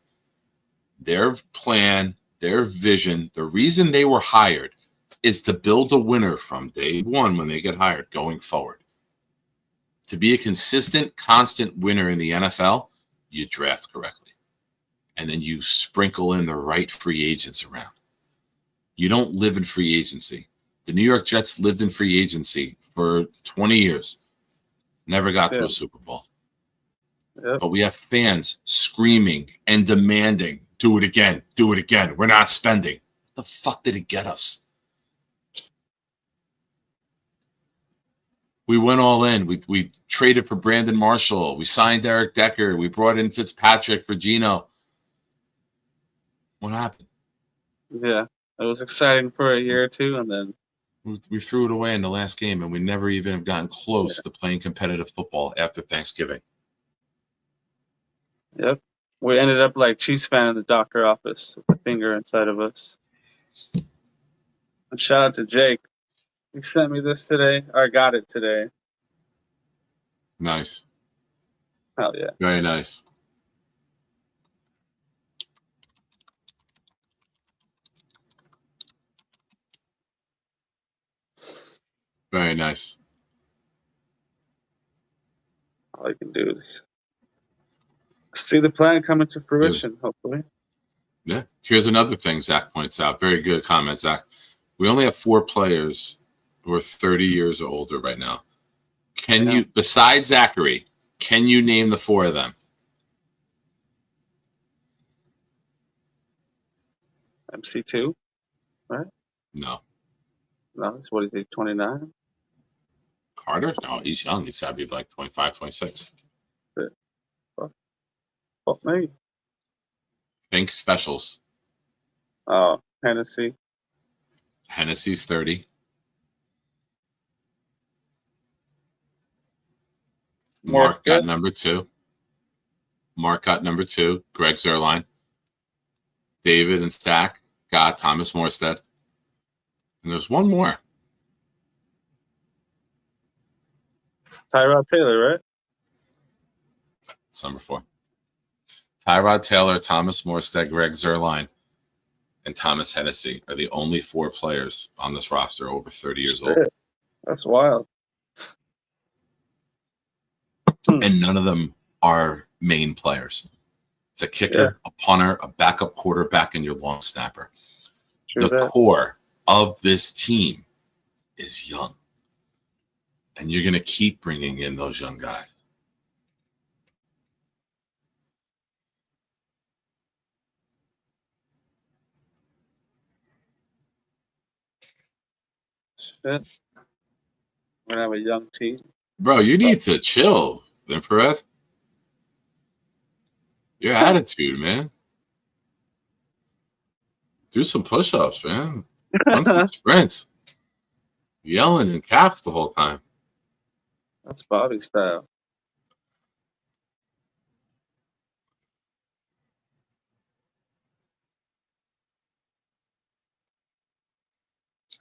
Their plan, their vision, the reason they were hired is to build a winner from day one when they get hired going forward. To be a consistent, constant winner in the NFL, you draft correctly. And then you sprinkle in the right free agents around. You don't live in free agency. The New York Jets lived in free agency for 20 years. Never got to a Super Bowl. Yep. But we have fans screaming and demanding, do it again, do it again. We're not spending. The fuck did it get us? We went all in. We traded for Brandon Marshall. We signed Eric Decker. We brought in Fitzpatrick for Geno. What happened? Yeah, it was exciting for a year or two, and then we threw it away in the last game, and we never even have gotten close to playing competitive football after Thanksgiving. Yep. We ended up like Chiefs fan in the doctor office with a finger inside of us. And shout out to Jake. He sent me this today. I got it today. Nice. Hell yeah. Very nice. Very nice. All I can do is see the plan coming to fruition, hopefully. Yeah. Here's another thing Zach points out. Very good comment, Zach. We only have 4 players who are 30 years or older right now. Can you, besides Zachary, can you name the 4 of them? MC2, right? No. No, it's what is he, 29? Carter? No, he's young. He's got to be like 25, 26. Fuck me. Think specials. Oh, Hennessy. Hennessy's 30. Mark got number 2. Mark got number 2. Greg Zerline. David and Stack got Thomas Morstead. And there's one more. Tyrod Taylor, right? It's number 4. Tyrod Taylor, Thomas Morstead, Greg Zerline, and Thomas Hennessy are the only 4 players on this roster over 30 years old. That's wild. And none of them are main players. It's a kicker, a punter, a backup quarterback, and your long snapper. The core of this team is young. And you're going to keep bringing in those young guys. Shit. We're going to have a young team. Bro, you need to chill, Infrared. Your attitude, man. Do some push-ups, man. Run some sprints. Yelling in caps the whole time. That's Bobby style.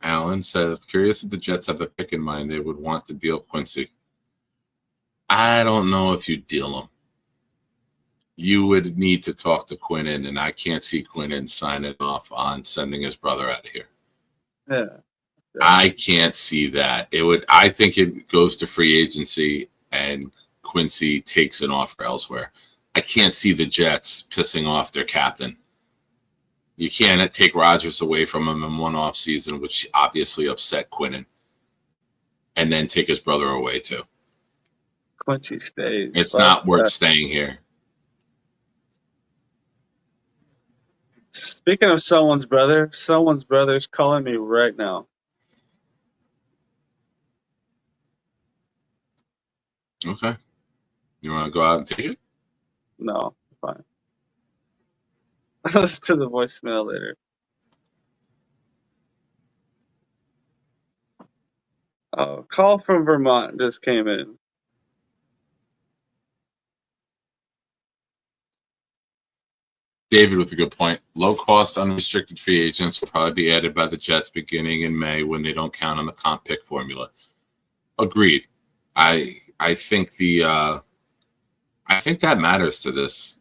Alan says, curious if the Jets have a pick in mind they would want to deal Quincy. I don't know if you deal him. You would need to talk to Quinnen, and I can't see Quinnen signing off on sending his brother out of here. Yeah. I can't see that. I think it goes to free agency and Quincy takes an offer elsewhere. I can't see the Jets pissing off their captain. You can't take Rodgers away from him in one off season, which obviously upset Quinnen, and then take his brother away too. Quincy stays. It's not worth staying here. Speaking of someone's brother's calling me right now. Okay. You want to go out and take it? No, fine. Listen to the voicemail later. Oh, call from Vermont just came in. David with a good point. Low-cost, unrestricted free agents will probably be added by the Jets beginning in May when they don't count on the comp pick formula. Agreed. I think I think that matters to this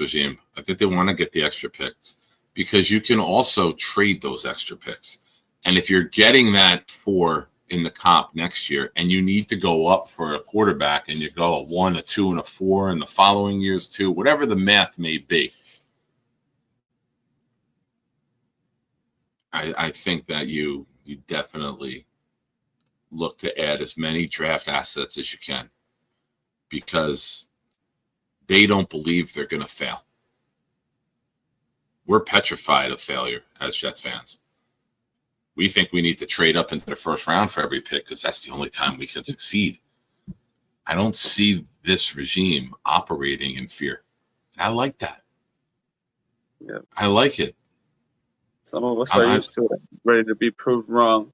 regime. I think they want to get the extra picks because you can also trade those extra picks. And if you're getting that 4 in the comp next year and you need to go up for a quarterback and you go a 1, a 2, and a 4 in the following years too, whatever the math may be, I think that you definitely look to add as many draft assets as you can because they don't believe they're going to fail. We're petrified of failure as Jets fans. We think we need to trade up into the first round for every pick because that's the only time we can succeed. I don't see this regime operating in fear. I like that. Yeah. I like it. Some of us are used to it, ready to be proved wrong.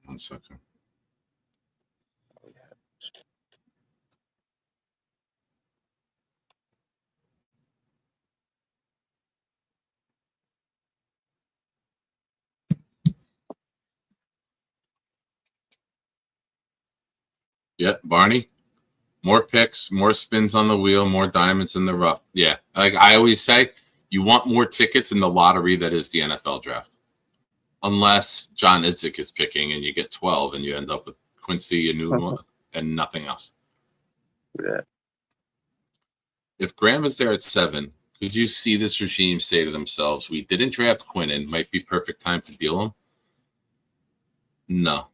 One second. Yep, Barney. More picks, more spins on the wheel, more diamonds in the rough. Yeah, like I always say, you want more tickets in the lottery that is the NFL draft. Unless John Idzik is picking and you get 12 and you end up with Quincy and Newman and nothing else. Yeah. If Graham is there at 7, could you see this regime say to themselves, we didn't draft Quinnen, might be perfect time to deal him? No.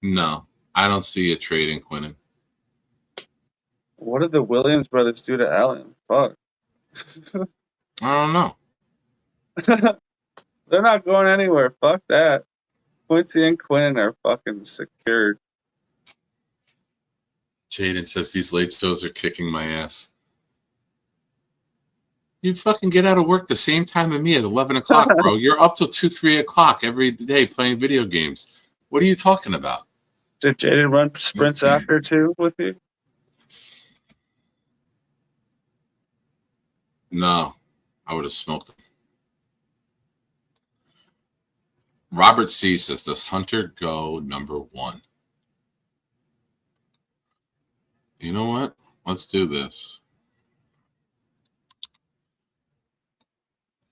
No, I don't see a trade in Quinnen. What did the Williams brothers do to Allen? Fuck. I don't know. They're not going anywhere. Fuck that. Quincy and Quinn are fucking secured. Jaden says these late shows are kicking my ass. You fucking get out of work the same time as me at 11 o'clock, bro. You're up till 2, 3 o'clock every day playing video games. What are you talking about? Did Jaden run sprints after too with you? No, I would have smoked him. Robert C says, does Hunter go number 1? You know what? Let's do this.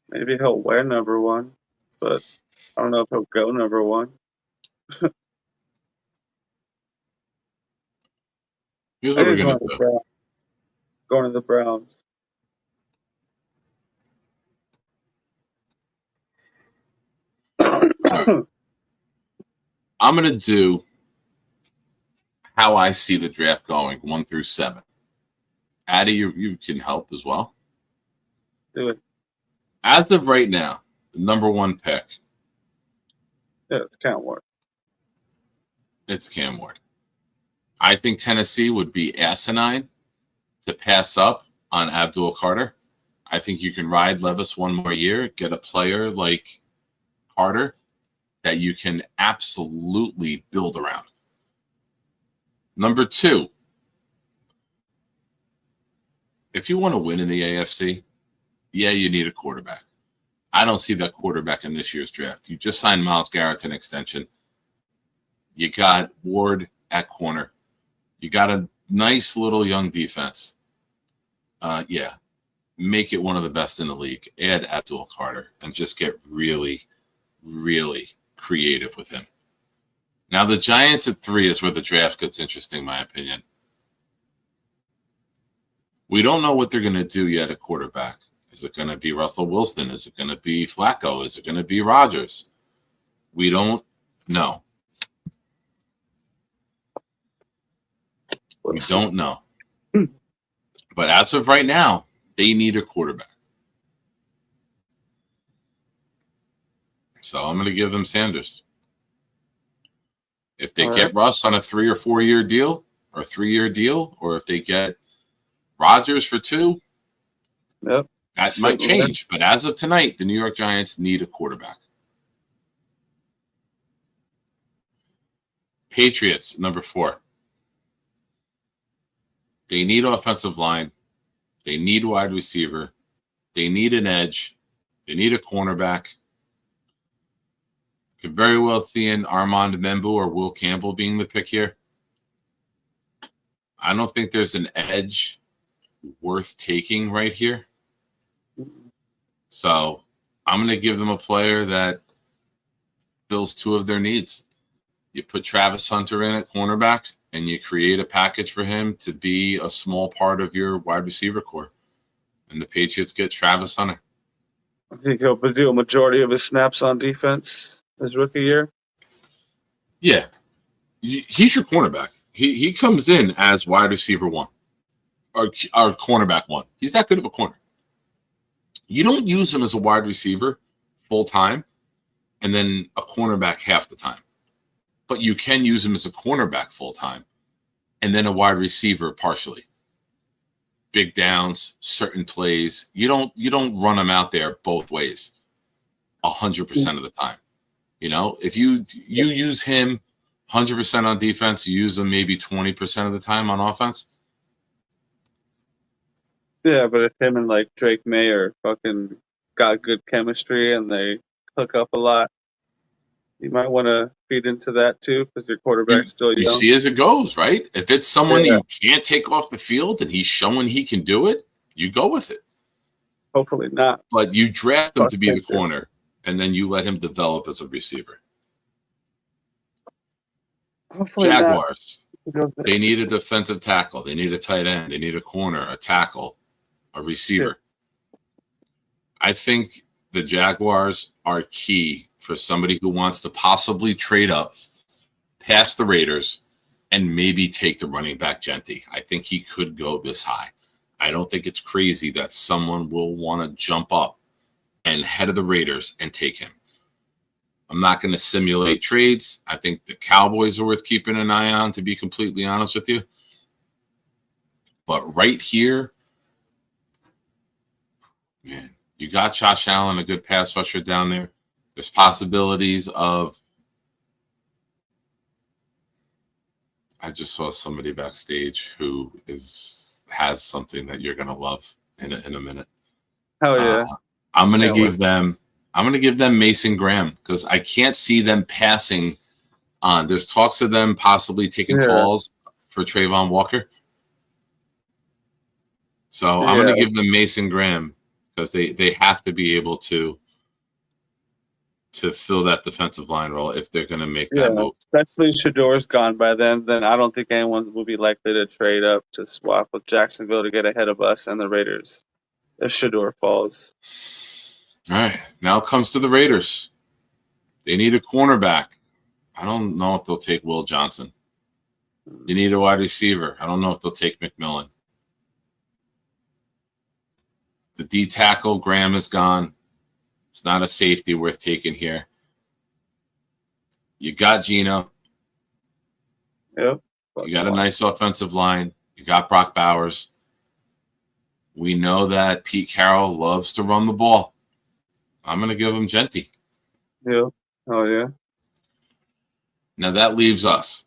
Maybe he'll wear number 1, but I don't know if he'll go number 1. Here's what we're going to do. Going to the Browns. I'm going to do how I see the draft going, 1 through 7. Addy, you can help as well. Do it. As of right now, the number 1 pick. Yeah, it's Cam Ward. It's Cam Ward. I think Tennessee would be asinine to pass up on Abdul Carter. I think you can ride Levis 1 more year, get a player like Carter that you can absolutely build around. Number 2, if you want to win in the AFC, yeah, you need a quarterback. I don't see that quarterback in this year's draft. You just signed Myles Garrett to an extension. You got Ward at corner. You got a nice little young defense. Yeah, make it one of the best in the league. Add Abdul Carter and just get really, really creative with him. Now, the Giants at 3 is where the draft gets interesting, in my opinion. We don't know what they're going to do yet at quarterback. Is it going to be Russell Wilson? Is it going to be Flacco? Is it going to be Rodgers? We don't know. We don't know. But as of right now, they need a quarterback. So I'm going to give them Sanders. If they get Russ on a 3 or 4 year deal or 3-year deal, or if they get Rodgers for 2, yep, that might change. But as of tonight, the New York Giants need a quarterback. Patriots, number 4. They need offensive line. They need wide receiver. They need an edge. They need a cornerback. Could very well see in Armand Membu or Will Campbell being the pick here. I don't think there's an edge worth taking right here. So I'm going to give them a player that fills 2 of their needs. You put Travis Hunter in at cornerback, and you create a package for him to be a small part of your wide receiver core. And the Patriots get Travis Hunter. I think he'll do a majority of his snaps on defense his rookie year. Yeah. He's your cornerback. He comes in as wide receiver 1 or cornerback 1. He's that good of a corner. You don't use him as a wide receiver full time and then a cornerback half the time. But you can use him as a cornerback full time and then a wide receiver partially. Big downs, certain plays. You don't run him out there both ways 100% of the time. You know, if you use him 100% on defense, you use him maybe 20% of the time on offense. Yeah, but if him and like Drake May are fucking got good chemistry and they hook up a lot, you might want to feed into that too because your quarterback's still young. You see as it goes, right? If it's someone that you can't take off the field and he's showing he can do it, you go with it. Hopefully not. But you draft him to be the corner, and then you let him develop as a receiver. Hopefully Jaguars, they need a defensive tackle. They need a tight end. They need a corner, a tackle, a receiver. I think the Jaguars are key for somebody who wants to possibly trade up past the Raiders and maybe take the running back Genty. I think he could go this high. I don't think it's crazy that someone will want to jump up and head of the Raiders and take him. I'm not going to simulate trades. I think the Cowboys are worth keeping an eye on, to be completely honest with you. But right here, man, you got Josh Allen, a good pass rusher down there. There's possibilities of. I just saw somebody backstage who has something that you're gonna love in a minute. Hell yeah! I'm gonna give them Mason Graham, because I can't see them passing on. There's talks of them possibly taking calls for Trayvon Walker. So I'm gonna give them Mason Graham, because they have to be able to fill that defensive line role if they're going to make that move. Especially Shador's gone by then I don't think anyone will be likely to trade up to swap with Jacksonville to get ahead of us and the Raiders if Shador falls. All right. Now it comes to the Raiders. They need a cornerback. I don't know if they'll take Will Johnson. They need a wide receiver. I don't know if they'll take McMillan. The D tackle, Graham, is gone. It's not a safety worth taking here. You got Gino. Yep. You got a nice offensive line. You got Brock Bowers. We know that Pete Carroll loves to run the ball. I'm going to give him Genty. Yeah. Oh, yeah. Now that leaves us.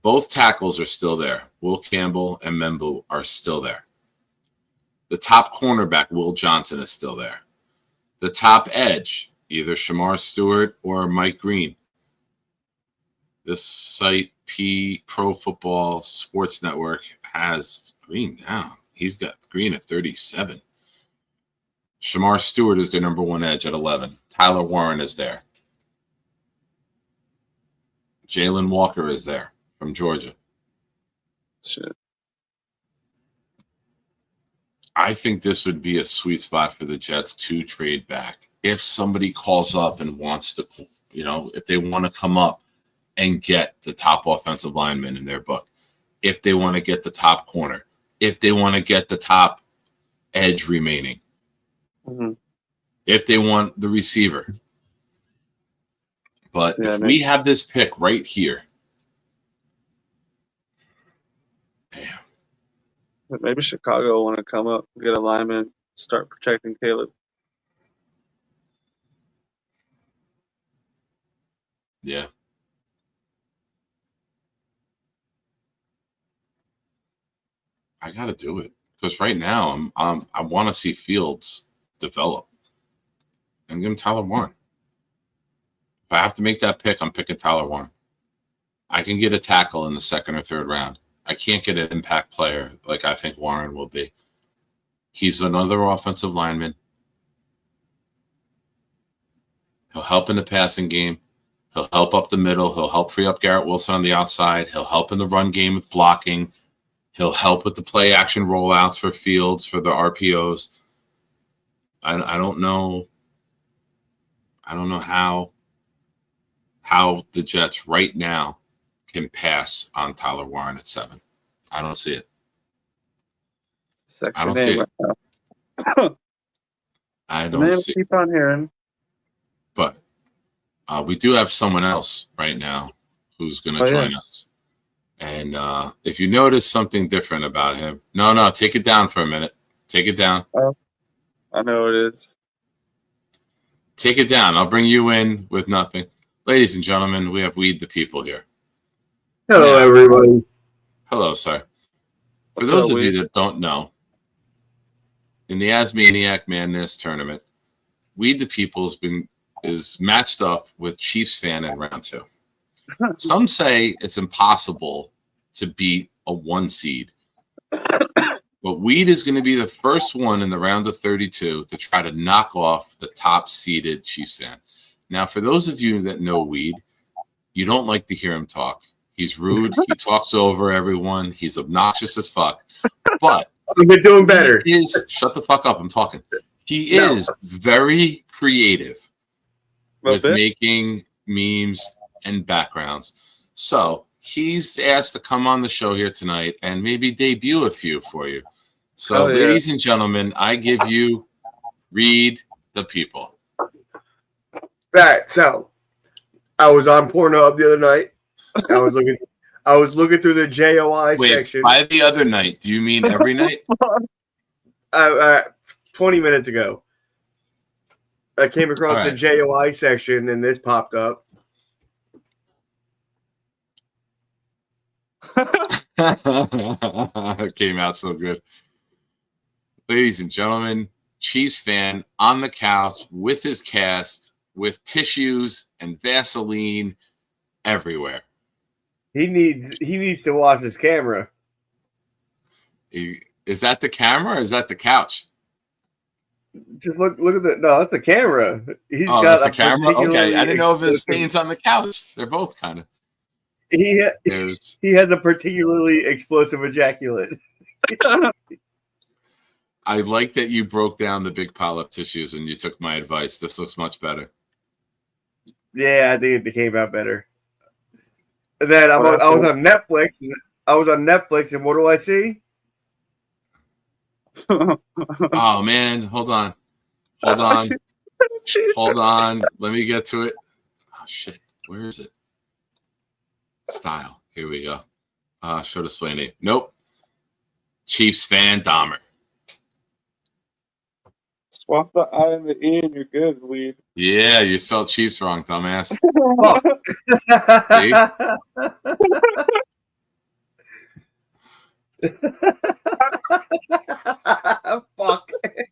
Both tackles are still there. Will Campbell and Membu are still there. The top cornerback, Will Johnson, is still there. The top edge, either Shamar Stewart or Mike Green. This site, Pro Football Sports Network, has Green down. He's got Green at 37. Shamar Stewart is their number one edge at 11. Tyler Warren is there. Jalen Walker is there from Georgia. Shit. I think this would be a sweet spot for the Jets to trade back. If somebody calls up and wants to, if they want to come up and get the top offensive lineman in their book, if they want to get the top corner, if they want to get the top edge remaining, if they want the receiver. But if we have this pick right here, damn. Maybe Chicago will want to come up, get a lineman, start protecting Caleb. Yeah. I got to do it, because right now I want to see Fields develop and give him Tyler Warren. If I have to make that pick, I'm picking Tyler Warren. I can get a tackle in the second or third round. I can't get an impact player like I think Warren will be. He's another offensive lineman. He'll help in the passing game. He'll help up the middle. He'll help free up Garrett Wilson on the outside. He'll help in the run game with blocking. He'll help with the play action rollouts for Fields, for the RPOs. I don't know. I don't know how the Jets right now can pass on Tyler Warren at 7. I don't see it. Sexy I don't name see it. right now. I don't see it. Keep on hearing. But we do have someone else right now who's going to join us. And if you notice something different about him, no, take it down for a minute. Take it down. Oh, I know it is. Take it down. I'll bring you in with nothing. Ladies and gentlemen, we have Weed the People here. Hello, everybody. Hello, sir. For What's those up, of you Weed? that don't know, in the Asmaniac Madness tournament, Weed the People is matched up with Chiefs fan in round 2. Some say it's impossible to beat a 1 seed. But Weed is going to be the first one in the round of 32 to try to knock off the top-seeded Chiefs fan. Now, for those of you that know Weed, you don't like to hear him talk. He's rude. He talks over everyone. He's obnoxious as fuck. But I've been doing better. Shut the fuck up. I'm talking. He is very creative with making memes and backgrounds. So he's asked to come on the show here tonight and maybe debut a few for you. So, ladies and gentlemen, I give you Read the People. All right, so I was on Pornhub the other night. I was looking through the JOI section. By the other night, do you mean every night? 20 minutes ago. I came across the JOI section and this popped up. It came out so good. Ladies and gentlemen, Chiefs fan on the couch with his cast, with tissues and Vaseline everywhere. He needs to watch his camera. Is that the camera or is that the couch? Just look at that's the camera. That's the camera? Okay, I didn't know if it stains on the couch. They're both kind of. He has a particularly explosive ejaculate. I like that you broke down the big pile of tissues and you took my advice. This looks much better. Yeah, I think it came out better. And then I was on Netflix. And what do I see? Oh man, hold on. Hold on. Let me get to it. Oh shit, where is it? Style. Here we go. Show display name. Nope. Chiefs fan Dahmer. Swap the I and the E and you're good, weed. Yeah, you spelled Chiefs wrong, dumbass. Fuck.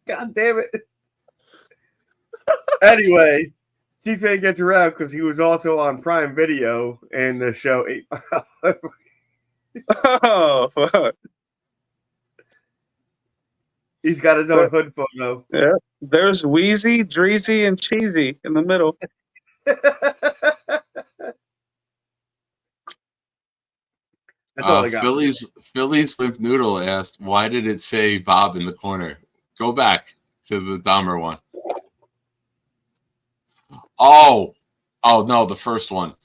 God damn it. Anyway, T-Fan gets around because he was also on Prime Video and the show 8 Mile. Oh, fuck. He's got his own hood photo. Yeah. There's Wheezy, Dreezy, and Cheesy in the middle. Philly's Limp Noodle asked, why did it say Bob in the corner? Go back to the Dahmer one. Oh no, the first one.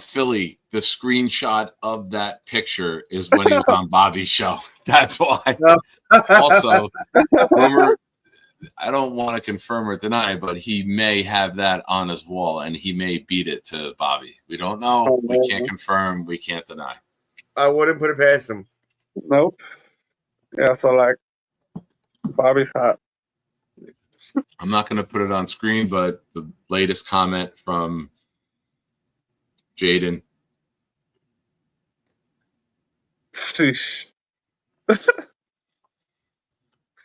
Philly, the screenshot of that picture is when he was on Bobby's show. That's why. Also, rumor, I don't want to confirm or deny, but he may have that on his wall and he may beat it to Bobby. We don't know. We can't confirm. We can't deny. I wouldn't put it past him. Nope. Yeah, so like Bobby's hot. I'm not going to put it on screen, but the latest comment from Jaden. Sheesh.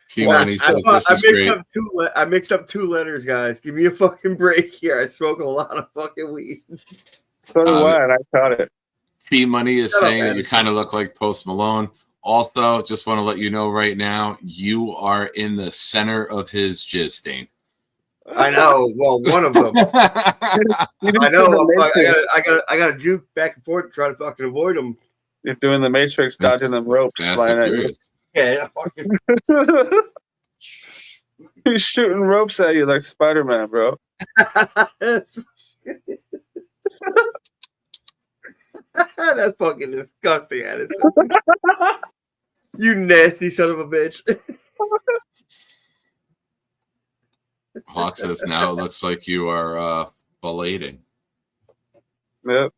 T-Money says this is great. I mixed up two letters, guys. Give me a fucking break here. I smoke a lot of fucking weed. So do I, and I caught it. T-Money is saying that you kind of look like Post Malone. Also, just want to let you know right now, you are in the center of his jizz stain. I know. Well, one of them. I know. I got to juke back and forth to try to fucking avoid them. You're doing the Matrix, dodging them ropes. Yeah. He's shooting ropes at you like Spider-Man, bro. That's fucking disgusting, Addison. You nasty son of a bitch. Hawk says now it looks like you are bellating. Yep.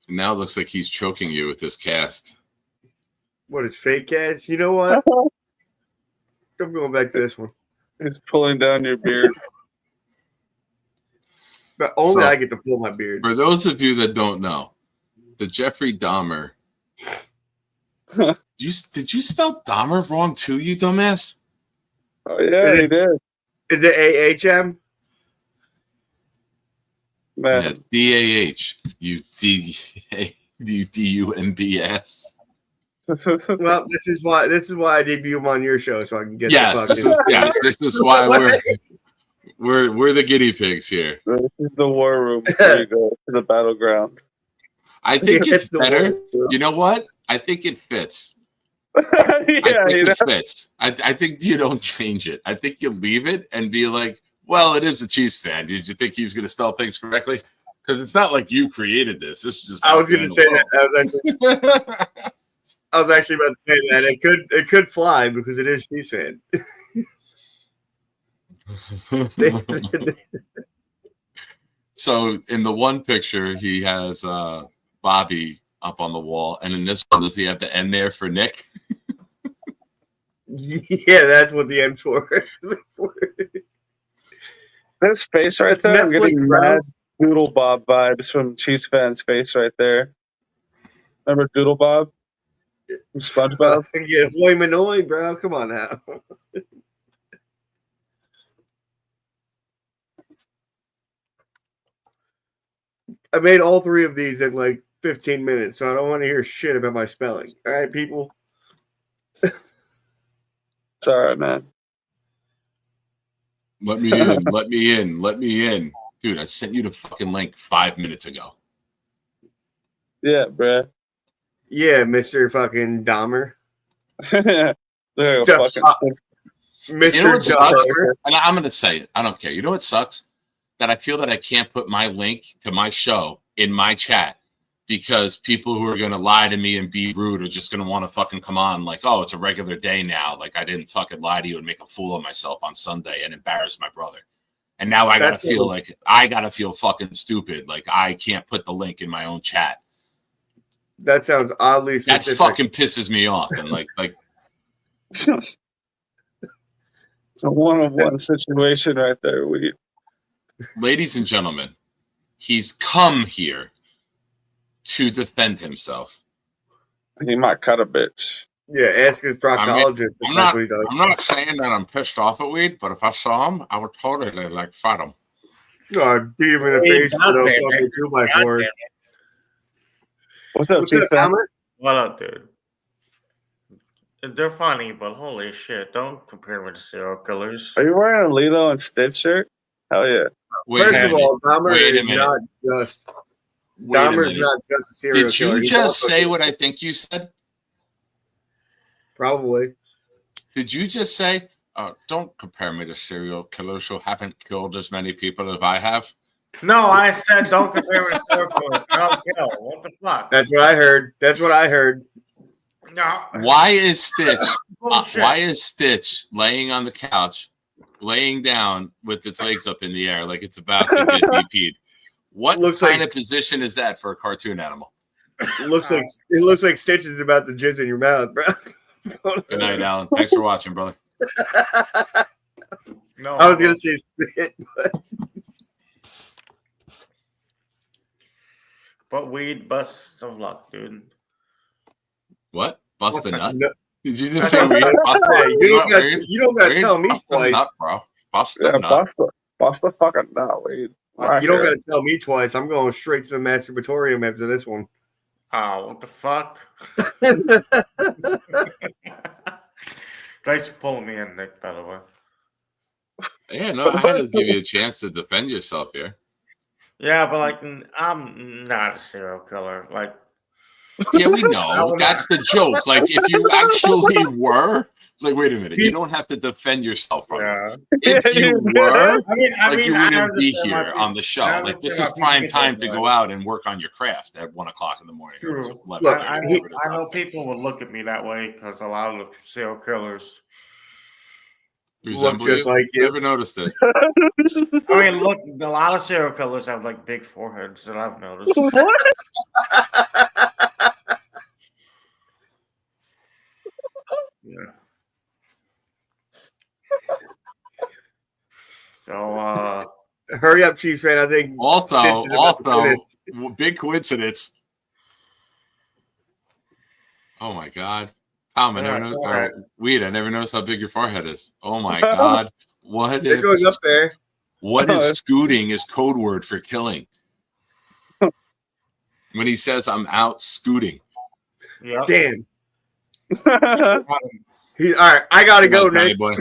Now it looks like he's choking you with this cast. What is fake cast? You know what? I'm going back to this one. He's pulling down your beard. But only I get to pull my beard. For those of you that don't know, the Jeffrey Dahmer. Did you spell Dahmer wrong too, you dumbass? Oh yeah, he did. Is it AHM? Man. Yeah, it's DAH. You DUMBS. Well, this is why I debut him on your show, so I can get. This is why we're the guinea pigs here. This is the war room before you go to the battleground. I think it's better. You know what? I think it fits. It fits. I think you don't change it. I think you leave it and be like, well, it is a Chiefs fan. Did you think he was going to spell things correctly? Because it's not like you created this. This is just. I was going to say that. I was actually about to say that it could fly because it is Chiefs fan. So in the one picture, he has Bobby up on the wall, and in this one, does he have the N there for Nick? Yeah, that's what the M's for. His face right It's there. I'm Netflix, getting bro. mad Doodle Bob vibes from Chiefs fan's face right there. Remember Doodle Bob from SpongeBob? Yeah, Hoy Manoy, bro. Come on now. I made all three of these in like 15 minutes, so I don't want to hear shit about my spelling. All right, people. It's all right, man. Let me in. Let me in. Let me in. Dude, I sent you the fucking link 5 minutes ago. Yeah, bruh. Yeah, Mr. fucking Dahmer. There you go, fucking Mr. You know what sucks? Dahmer. And I'm going to say it. I don't care. You know what sucks? That I feel that I can't put my link to my show in my chat because people who are going to lie to me and be rude are just going to want to fucking come on like, oh, it's a regular day now. Like, I didn't fucking lie to you and make a fool of myself on Sunday and embarrass my brother. And now I got to feel like I got to feel fucking stupid. Like, I can't put the link in my own chat. That sounds oddly That specific. fucking pisses me off. And like It's a one-on-one situation right there. ladies and gentlemen, he's come here to defend himself. He might cut a bitch. Yeah, ask his proctologist. I'm not saying that I'm pissed off at Weed, but if I saw him, I would totally like fight him. No, I beat him in the face with a fucking 2x4. What's up, What's up, Dahmer? What up, dude? They're funny, but holy shit, don't compare me to serial killers. Are you wearing a Lilo and Stitch shirt? Hell yeah. Wait First a of minute. all, Dahmer Wait a is minute. not just Wait a Dahmer's minute. not just a serial Did killer. you He's just also- say what I think you said? Probably. Did you just say, don't compare me to serial killers who haven't killed as many people as I have? No, I said don't compare me to serial killers. I don't kill. What the fuck? That's what I heard. That's what I heard. No. Why is Stitch Bullshit. why is Stitch laying on the couch, laying down with its legs up in the air like it's about to get DP'd? What Looks kind like- of position is that for a cartoon animal? It looks like Stitch is about to jizz in your mouth, bro. Good night, Alan. Thanks for watching, brother. No, I was gonna say spit, but weed busts of luck, dude. What? Bust a nut? No. Did you just say weed? Bust Hey, a you nut? don't got to Weed? tell me Bust a twice. nut, bro. Bust a Yeah, nut. bust the fucking nut, Wade. You don't got to tell me twice. I'm going straight to the masturbatorium after this one. Oh, what the fuck? Thanks for pulling me in, Nick, by the way. Yeah, no, I had to give you a chance to defend yourself here. Yeah, but like, I'm not a serial killer. Like, Yeah, we know. That's the joke. Like, if you actually were, like, wait a minute, you don't have to defend yourself from it. yeah. If you were, I mean, like, you I wouldn't be understand here my on the show. I Like, this understand is my prime people, time to but- go out and work on your craft at 1 o'clock in the morning. or True. 11:30, Look, I whatever it is know out there. people would look at me that way because a lot of the serial killers. Resemble just you? like you. Never noticed it. I mean, look, a lot of serial killers have like big foreheads that I've noticed. Yeah. So, Hurry up, Chiefs fan. I think Also, Stitch is about to finish. big coincidence. Oh my God, Tom, I never Yeah, know. all right. Weed, I never noticed how big your forehead is. Oh my God, what It goes up if there. what if scooting is code word for killing? When he says I'm out scooting. yeah. Damn. All right, I gotta go, Johnny Nick. boy.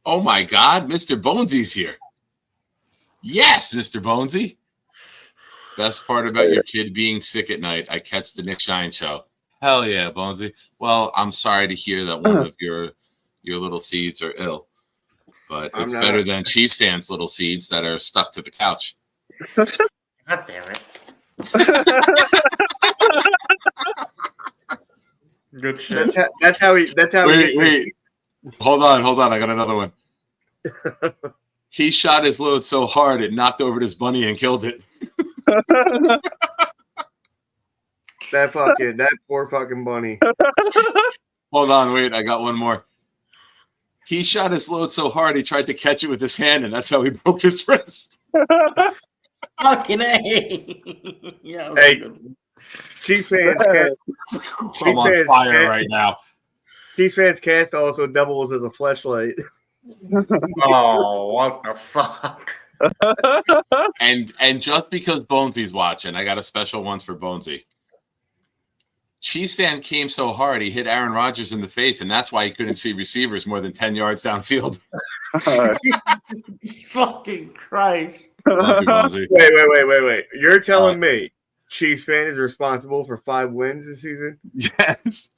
Oh my God, Mr. Bonesy's here. Yes, Mr. Bonesy. Best part about your kid being sick at night, I catch the Nick Shine show. Hell yeah, Bonesy. Well, I'm sorry to hear that one of your little seeds are ill, but I'm it's not. better than Chiefs fans' little seeds that are stuck to the couch. God damn it. Good shit. That's how he. Wait. Hold on. I got another one. He shot his load so hard it knocked over this bunny and killed it. That poor fucking bunny. Hold on, wait. I got one more. He shot his load so hard he tried to catch it with his hand, and that's how he broke his wrist. Fucking A. Yeah. Hey, Chiefs fans cast. I'm on fire right now. Chiefs fans cast also doubles as a fleshlight. Oh, what the fuck? And just because Bonesy's watching, I got a special ones for Bonesy. Chiefs fan came so hard he hit Aaron Rodgers in the face, and that's why he couldn't see receivers more than 10 yards downfield. Fucking Christ. Love you, Bonesy. Wait. You're telling me Chiefs fan is responsible for 5 wins this season? Yes.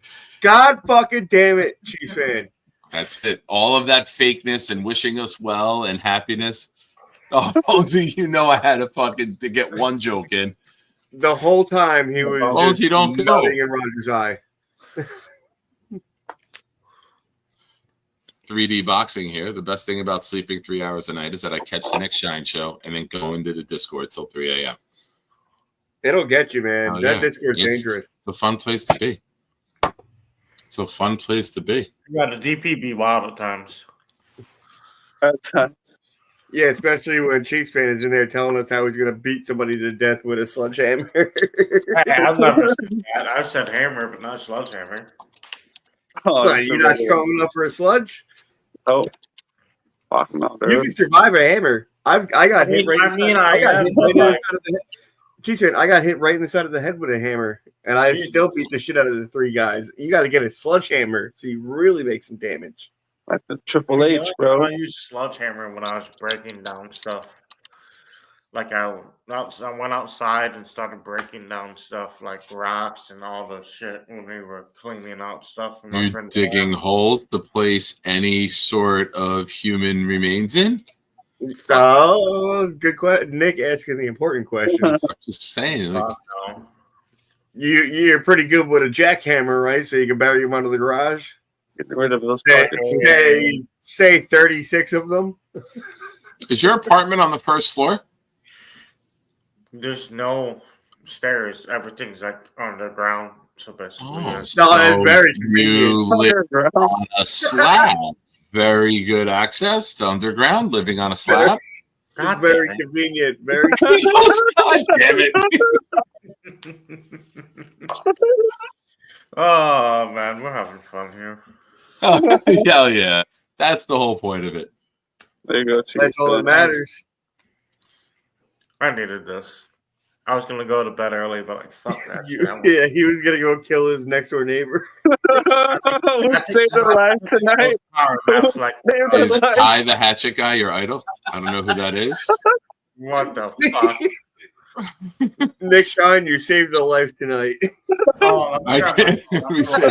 God fucking damn it, Chiefs fan. That's it. All of that fakeness and wishing us well and happiness. Oh, Bonesy, you know I had to get one joke in. The whole time he was Bonesy, don't go. nodding in Rodgers' eye. 3D boxing here. The best thing about sleeping 3 hours a night is that I catch the next Shine show and then go into the Discord till 3 a.m. It'll get you, man. Oh, That yeah. Discord's dangerous. It's a fun place to be. It's a fun place to be. Yeah, the DP be wild at times. At times. Yeah, especially when Chiefs fan is in there telling us how he's going to beat somebody to death with a sledgehammer. Hey, I've never said that. I've said hammer, but not sledgehammer. Oh, What, you're not strong enough for a sludge? Oh, fuck no, dude. You can survive a hammer. I got hit right in the side of the head. Chiefs fan, I got hit right in the side of the head with a hammer, and I still beat the shit out of the 3 guys. You got to get a sledgehammer so you really make some damage. Like the Triple H, bro. I used a sledgehammer when I was breaking down stuff. Like I went outside and started breaking down stuff like rocks and all the shit when we were cleaning out stuff. From my You friend's digging house. holes to place any sort of human remains in? So, good question. Nick asking the important questions. I'm just saying. Like, No. You're pretty good with a jackhammer, right? So you can bury them under the garage. Get rid of those Say, fuckers. say 36 of them. is your apartment on the first floor? There's no stairs. Everything's like underground. So basically, it's- No, it's very you live Underground. on a slab. Very good access to underground, living on a slab. God It's very damn it. convenient. Very God damn it. Oh man, we're having fun here. Hell yeah. That's the whole point of it. There you go. Chiefs That's all that fan. matters. I needed this. I was gonna go to bed early, but like fuck that. Yeah, he was gonna go kill his next door neighbor. We'll save the life tonight. Power naps, like, Save the Is life. Ty the Hatchet guy your idol? I don't know who that is. what the fuck? Nick Shine, you saved a life tonight. Oh, I did. We said,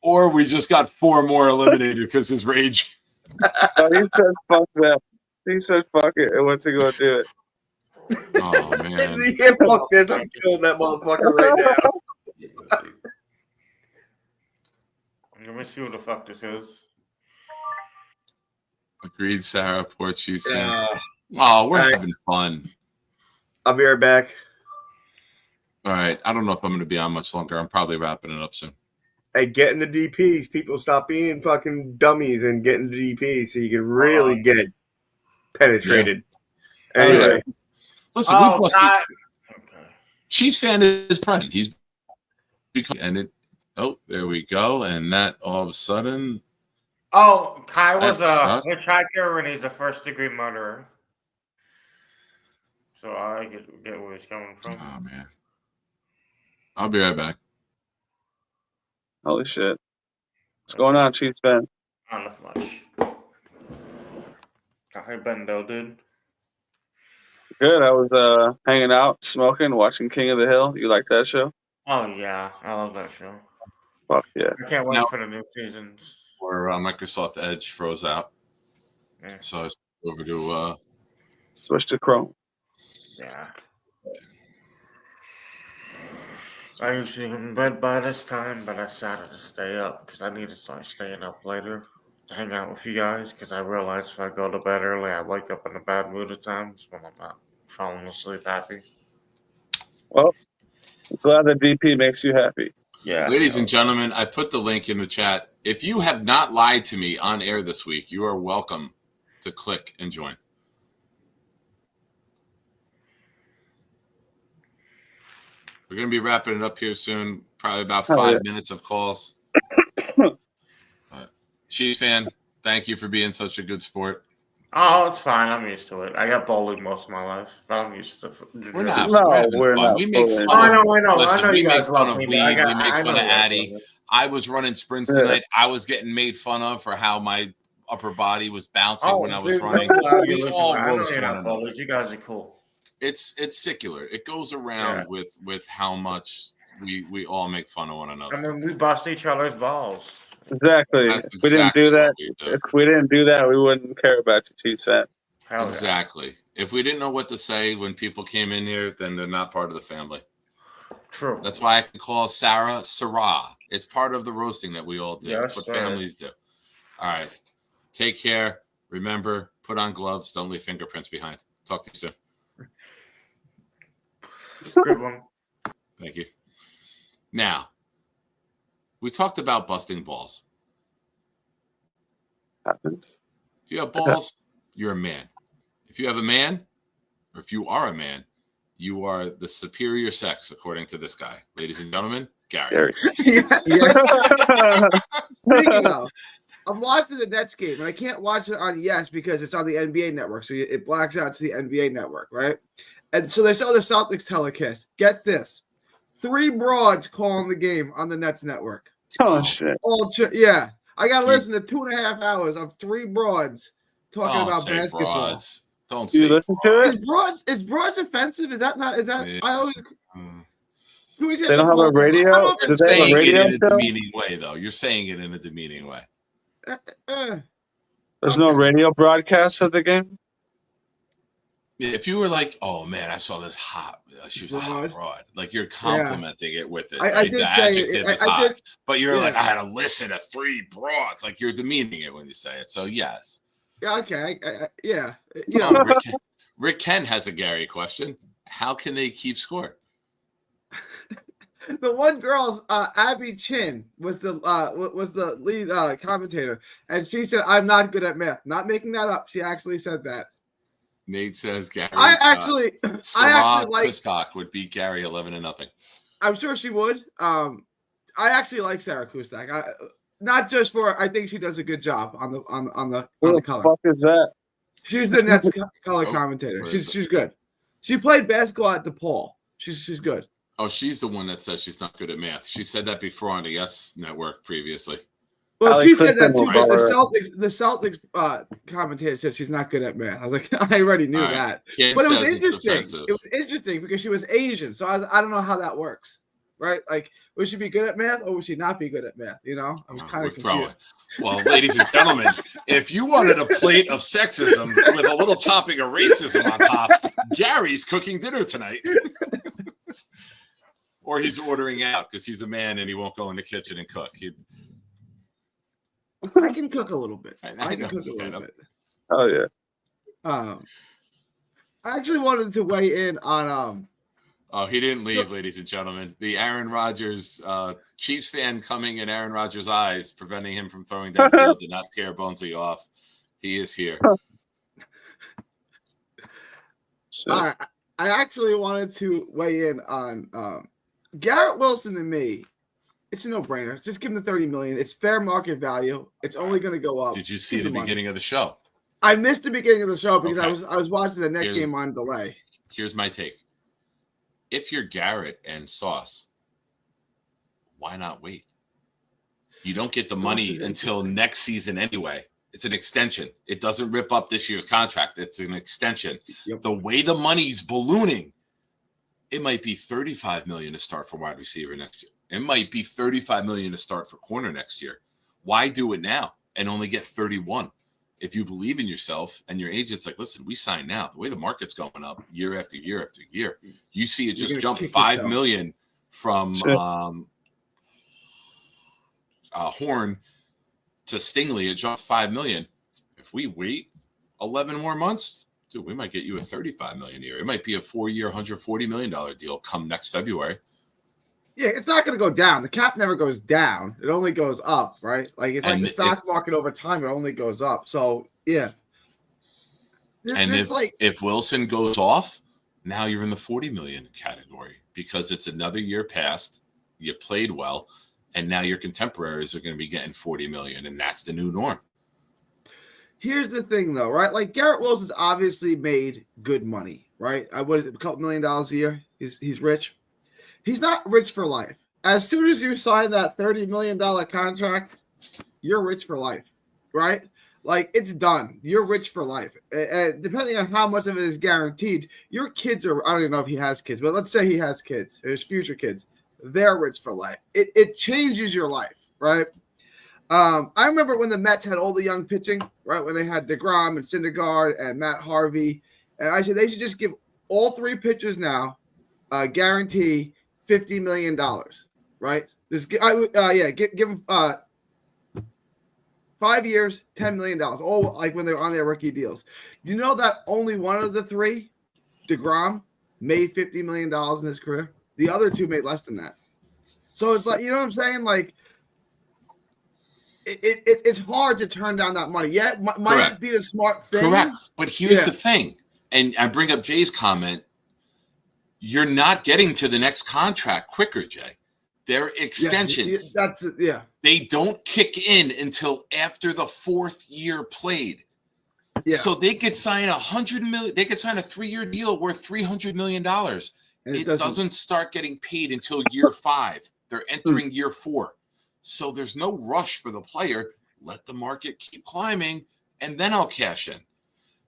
or we just got 4 more eliminated because his rage. Oh, he said fuck that. He said fuck it and went to go do it. Oh man. Yeah, fuck this. I'm killing that motherfucker right now. Let me see what the fuck this is. Agreed, Sarah. Poor Chiefs fan. Yeah. Oh, we're All right. having fun. I'll be right back. All right. I don't know if I'm going to be on much longer. I'm probably wrapping it up soon. Hey, get in the DPs. People stop being fucking dummies and get in the DPs so you can really get penetrated. Anyway. Listen, Oh, we must God. Okay. Chiefs fan is friend. He's become and it. Oh, there we go. And that all of a sudden, Oh, Kai was That a sucks. hitchhiker and he's a first-degree murderer. So I get where he's coming from. oh man, I'll be right back. Holy shit. What's going on, Chiefs fan? Not much. Kai Bendo, dude. Good. I was hanging out, smoking, watching King of the Hill. You like that show? Oh yeah, I love that show. Fuck yeah. I can't wait Now- for the new seasons. Or Microsoft Edge froze out, Yeah. so I switched over to Switch to Chrome. Yeah. I usually in bed by this time, but I decided to stay up because I need to start staying up later to hang out with you guys. Because I realize if I go to bed early, I wake up in a bad mood at times when I'm not falling asleep happy. Well, I'm glad that DP makes you happy. Yeah. Ladies and gentlemen, I put the link in the chat. If you have not lied to me on air this week, you are welcome to click and join. We're going to be wrapping it up here soon. Probably about 5 minutes of calls. Chiefs fan, thank you for being such a good sport. Oh, it's fine. I'm used to it. I got bullied most of my life, but I'm used to. We're not. We're not. We make fun. I know. Listen, I know we you make guys fun love of me, weed. but We make fun of Addy. I was running sprints tonight. I was getting made fun of for how my upper body was bouncing when I was running. We all roast one another. You guys are cool. It's secular. It goes around with how much we all make fun of one another. I mean, we bust each other's balls. Exactly. If we didn't do that, we wouldn't care about you, Chiefs fan. Exactly. If we didn't know what to say when people came in here, then they're not part of the family. True. That's why I can call Sarah Sarah. It's part of the roasting that we all do. Yes, That's what families do. All right. Take care. Remember, put on gloves. Don't leave fingerprints behind. Talk to you soon. Good one. Thank you. Now, we talked about busting balls. Happens. If you have balls, you're a man. If you have a man, or if you are a man, you are the superior sex, according to this guy. Ladies and gentlemen, Gary. Speaking of, I'm watching the Nets game, and I can't watch it on Yes because it's on the NBA network, so it blacks out to the NBA network, right? And so they saw the Celtics telecast. Get this. 3 broads calling the game on the Nets network. Oh, shit. Yeah. I got to listen to 2.5 hours of 3 broads talking about basketball. Broads. Don't say. You listen to it? Is broads offensive? Is that not? Is that? Yeah. I always. They don't have a radio. You're saying it in a demeaning way, though. You're saying it in a demeaning way. There's no radio broadcast of the game. Yeah, if you were like, "Oh man, I saw this hot," she was a hot broad. Like you're complimenting it with it. I did the say adjective is hot, but you're like, "I had to listen to 3 broads." Like you're demeaning it when you say it. So yes. Yeah. Okay. Yeah. You know, Rick Ken has a Gary question. How can they keep score? The one girl, Abby Chin, was the lead commentator, and she said, "I'm not good at math." Not making that up. She actually said that. Nate says Gary. I actually like Kustok would beat Gary 11-0. I'm sure she would. I actually like Sarah Kustok. Not just for I think she does a good job on the color. Fuck is that? She's the Nets color commentator. She's good. She played basketball at DePaul. She's good. Oh, she's the one that says she's not good at math. She said that before on the Yes Network previously. Well, she said that too, but the Celtics commentator said she's not good at math. I was like, I already knew that. But it was interesting. It was interesting because she was Asian, so I don't know how that works, right? Like, would she be good at math or would she not be good at math? You know, I was kind of confused. Well, ladies and gentlemen, if you wanted a plate of sexism with a little topping of racism on top, Gary's cooking dinner tonight. Or he's ordering out because he's a man and he won't go in the kitchen and cook. I can cook a little bit. I can cook a little bit. Oh yeah. I actually wanted to weigh in on Oh, he didn't leave, ladies and gentlemen. The Aaron Rodgers Chiefs fan coming in Aaron Rodgers' eyes, preventing him from throwing downfield, did not tear Bonesy off. He is here. I actually wanted to weigh in on Garrett Wilson to me. It's a no-brainer. Just give him the $30 million. It's fair market value. It's only going to go up. Did you see the beginning of the show? I missed the beginning of the show because I was watching the Net game on delay. Here's my take. If you're Garrett and Sauce, why not wait? You don't get the money until next season anyway. It's an extension. It doesn't rip up this year's contract. It's an extension. Yep. The way the money's ballooning, it might be $35 million to start for wide receiver next year. It might be $35 million to start for corner next year. Why do it now and only get 31? if you believe in yourself and your agent's like, listen, we sign now. The way the market's going up year after year after year, you see it just jump $5 million from Horn to Stingley. It jumped $5 million. If we wait 11 more months, dude, we might get you a $35 million a year. It might be a 4-year, $140 million deal come next February. Yeah, it's not going to go down. The cap never goes down. It only goes up, right? Like it's like the stock market over time, it only goes up. So yeah. If Wilson goes off, now you're in the 40 million category because it's another year past. You played well, and now your contemporaries are going to be getting 40 million, and that's the new norm. Here's the thing, though, right? Like Garrett Wilson's obviously made good money, right? I would a couple $1 million a year. He's rich. He's not rich for life. As soon as you sign that $30 million contract, you're rich for life, right? Like it's done. You're rich for life. And depending on how much of it is guaranteed, your kids are, I don't even know if he has kids, but let's say he has kids, his future kids, they're rich for life. It changes your life, right? I remember when the Mets had all the young pitching, right? When they had DeGrom and Syndergaard and Matt Harvey. And I said they should just give all 3 pitchers now guarantee $50 million, right? Just give them 5 years, $10 million, all like when they're on their rookie deals. You know that only one of the 3, DeGrom, made $50 million in his career. The other 2 made less than that. So it's like, you know what I'm saying? Like, it's hard to turn down that money. Yeah, might be the smart thing. Correct. But here's the thing, and I bring up Jay's comment. You're not getting to the next contract quicker, Jay. They're extensions. They don't kick in until after the 4th year played. Yeah. So they could sign $100 million. They could sign a 3-year deal worth $300 million. It doesn't start getting paid until year 5. They're entering year 4. So there's no rush for the player. Let the market keep climbing, and then I'll cash in.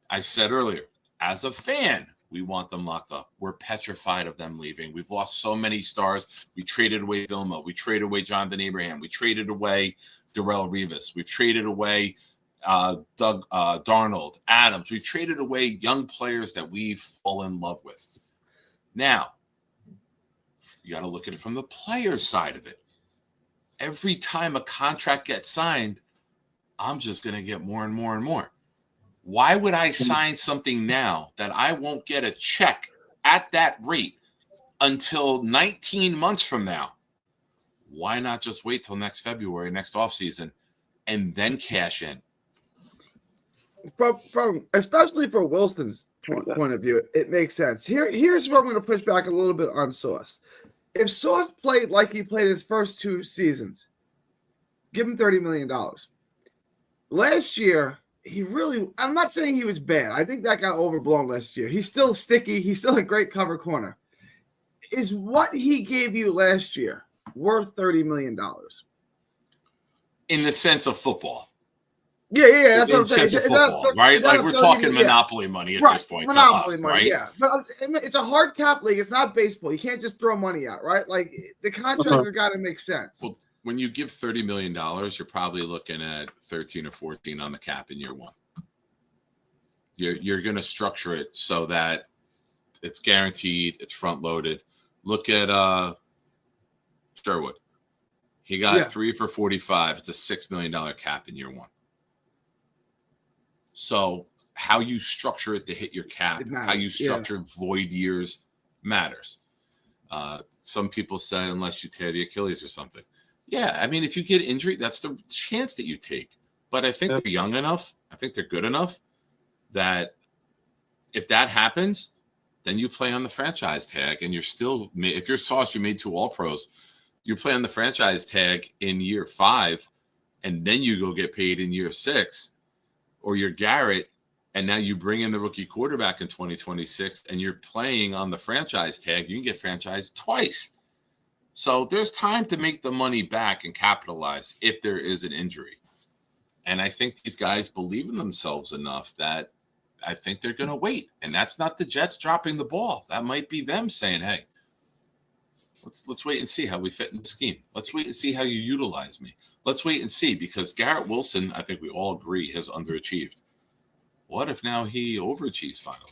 I said earlier, as a fan, we want them locked up. We're petrified of them leaving. We've lost so many stars. We traded away Vilma. We traded away Jonathan Abraham. We traded away Darrelle Revis. We've traded away Darnold, Adams. We've traded away young players that we've fallen in love with. Now, you got to look at it from the player side of it. Every time a contract gets signed, I'm just going to get more and more and more. Why would I sign something now that I won't get a check at that rate until 19 months from now? Why not just wait till next February, next offseason, and then cash in? From especially for Wilson's point of view, it makes sense. Here's where I'm going to push back a little bit on Sauce. If Sauce played like he played his first 2 seasons, give him $30 million. Last year, I'm not saying he was bad. I think that got overblown last year. He's still sticky. He's still a great cover corner. Is what he gave you last year worth $30 million? In the sense of football. Yeah. That's what I'm saying. Sense of football, right? Like we're talking monopoly money at this point. Monopoly money, right? Yeah. But it's a hard cap league. It's not baseball. You can't just throw money out, right? Like the contracts have got to make sense. Well, when you give $30 million, you're probably looking at 13 or 14 on the cap in year 1. You're going to structure it so that it's guaranteed, it's front loaded. Look at Sherwood. He got 3 for 45. It's a $6 million cap in year 1. So how you structure it to hit your cap, how you structure void years matters. Some people said unless you tear the Achilles or something. Yeah, I mean, if you get injured, that's the chance that you take. But I think they're young enough. I think they're good enough that if that happens, then you play on the franchise tag, and you're still. If you're Sauce, you made 2 All-Pros. You play on the franchise tag in year 5, and then you go get paid in year 6, or you're Garrett, and now you bring in the rookie quarterback in 2026, and you're playing on the franchise tag. You can get franchised twice. So there's time to make the money back and capitalize if there is an injury. And I think these guys believe in themselves enough that I think they're going to wait. And that's not the Jets dropping the ball. That might be them saying, hey, Let's wait and see how we fit in the scheme. Let's wait and see how you utilize me. Let's wait and see, because Garrett Wilson, I think we all agree, has underachieved. What if now he overachieves finally?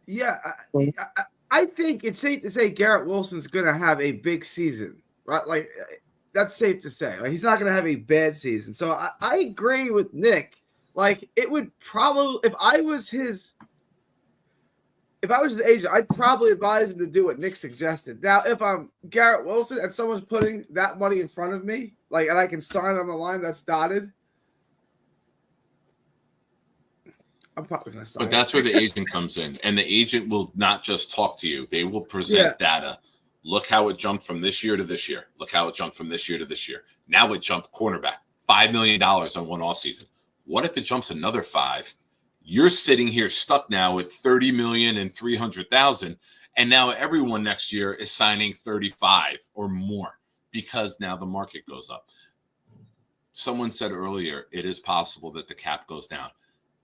Yeah, I think it's safe to say Garrett Wilson's going to have a big season, right? Like, that's safe to say. Like, he's not going to have a bad season. So I agree with Nick. Like, it would probably, if I was his agent, I'd probably advise him to do what Nick suggested. Now, if I'm Garrett Wilson and someone's putting that money in front of me, like, and I can sign on the line that's dotted, I'm probably going to sign. But that's where the agent comes in, and the agent will not just talk to you. They will present data. Look how it jumped from this year to this year. Look how it jumped from this year to this year. Now it jumped cornerback, $5 million on one offseason. What if it jumps another $5 million? You're sitting here stuck now with $30 million and $300,000, and now everyone next year is signing 35 or more because now the market goes up. Someone said earlier it is possible that the cap goes down.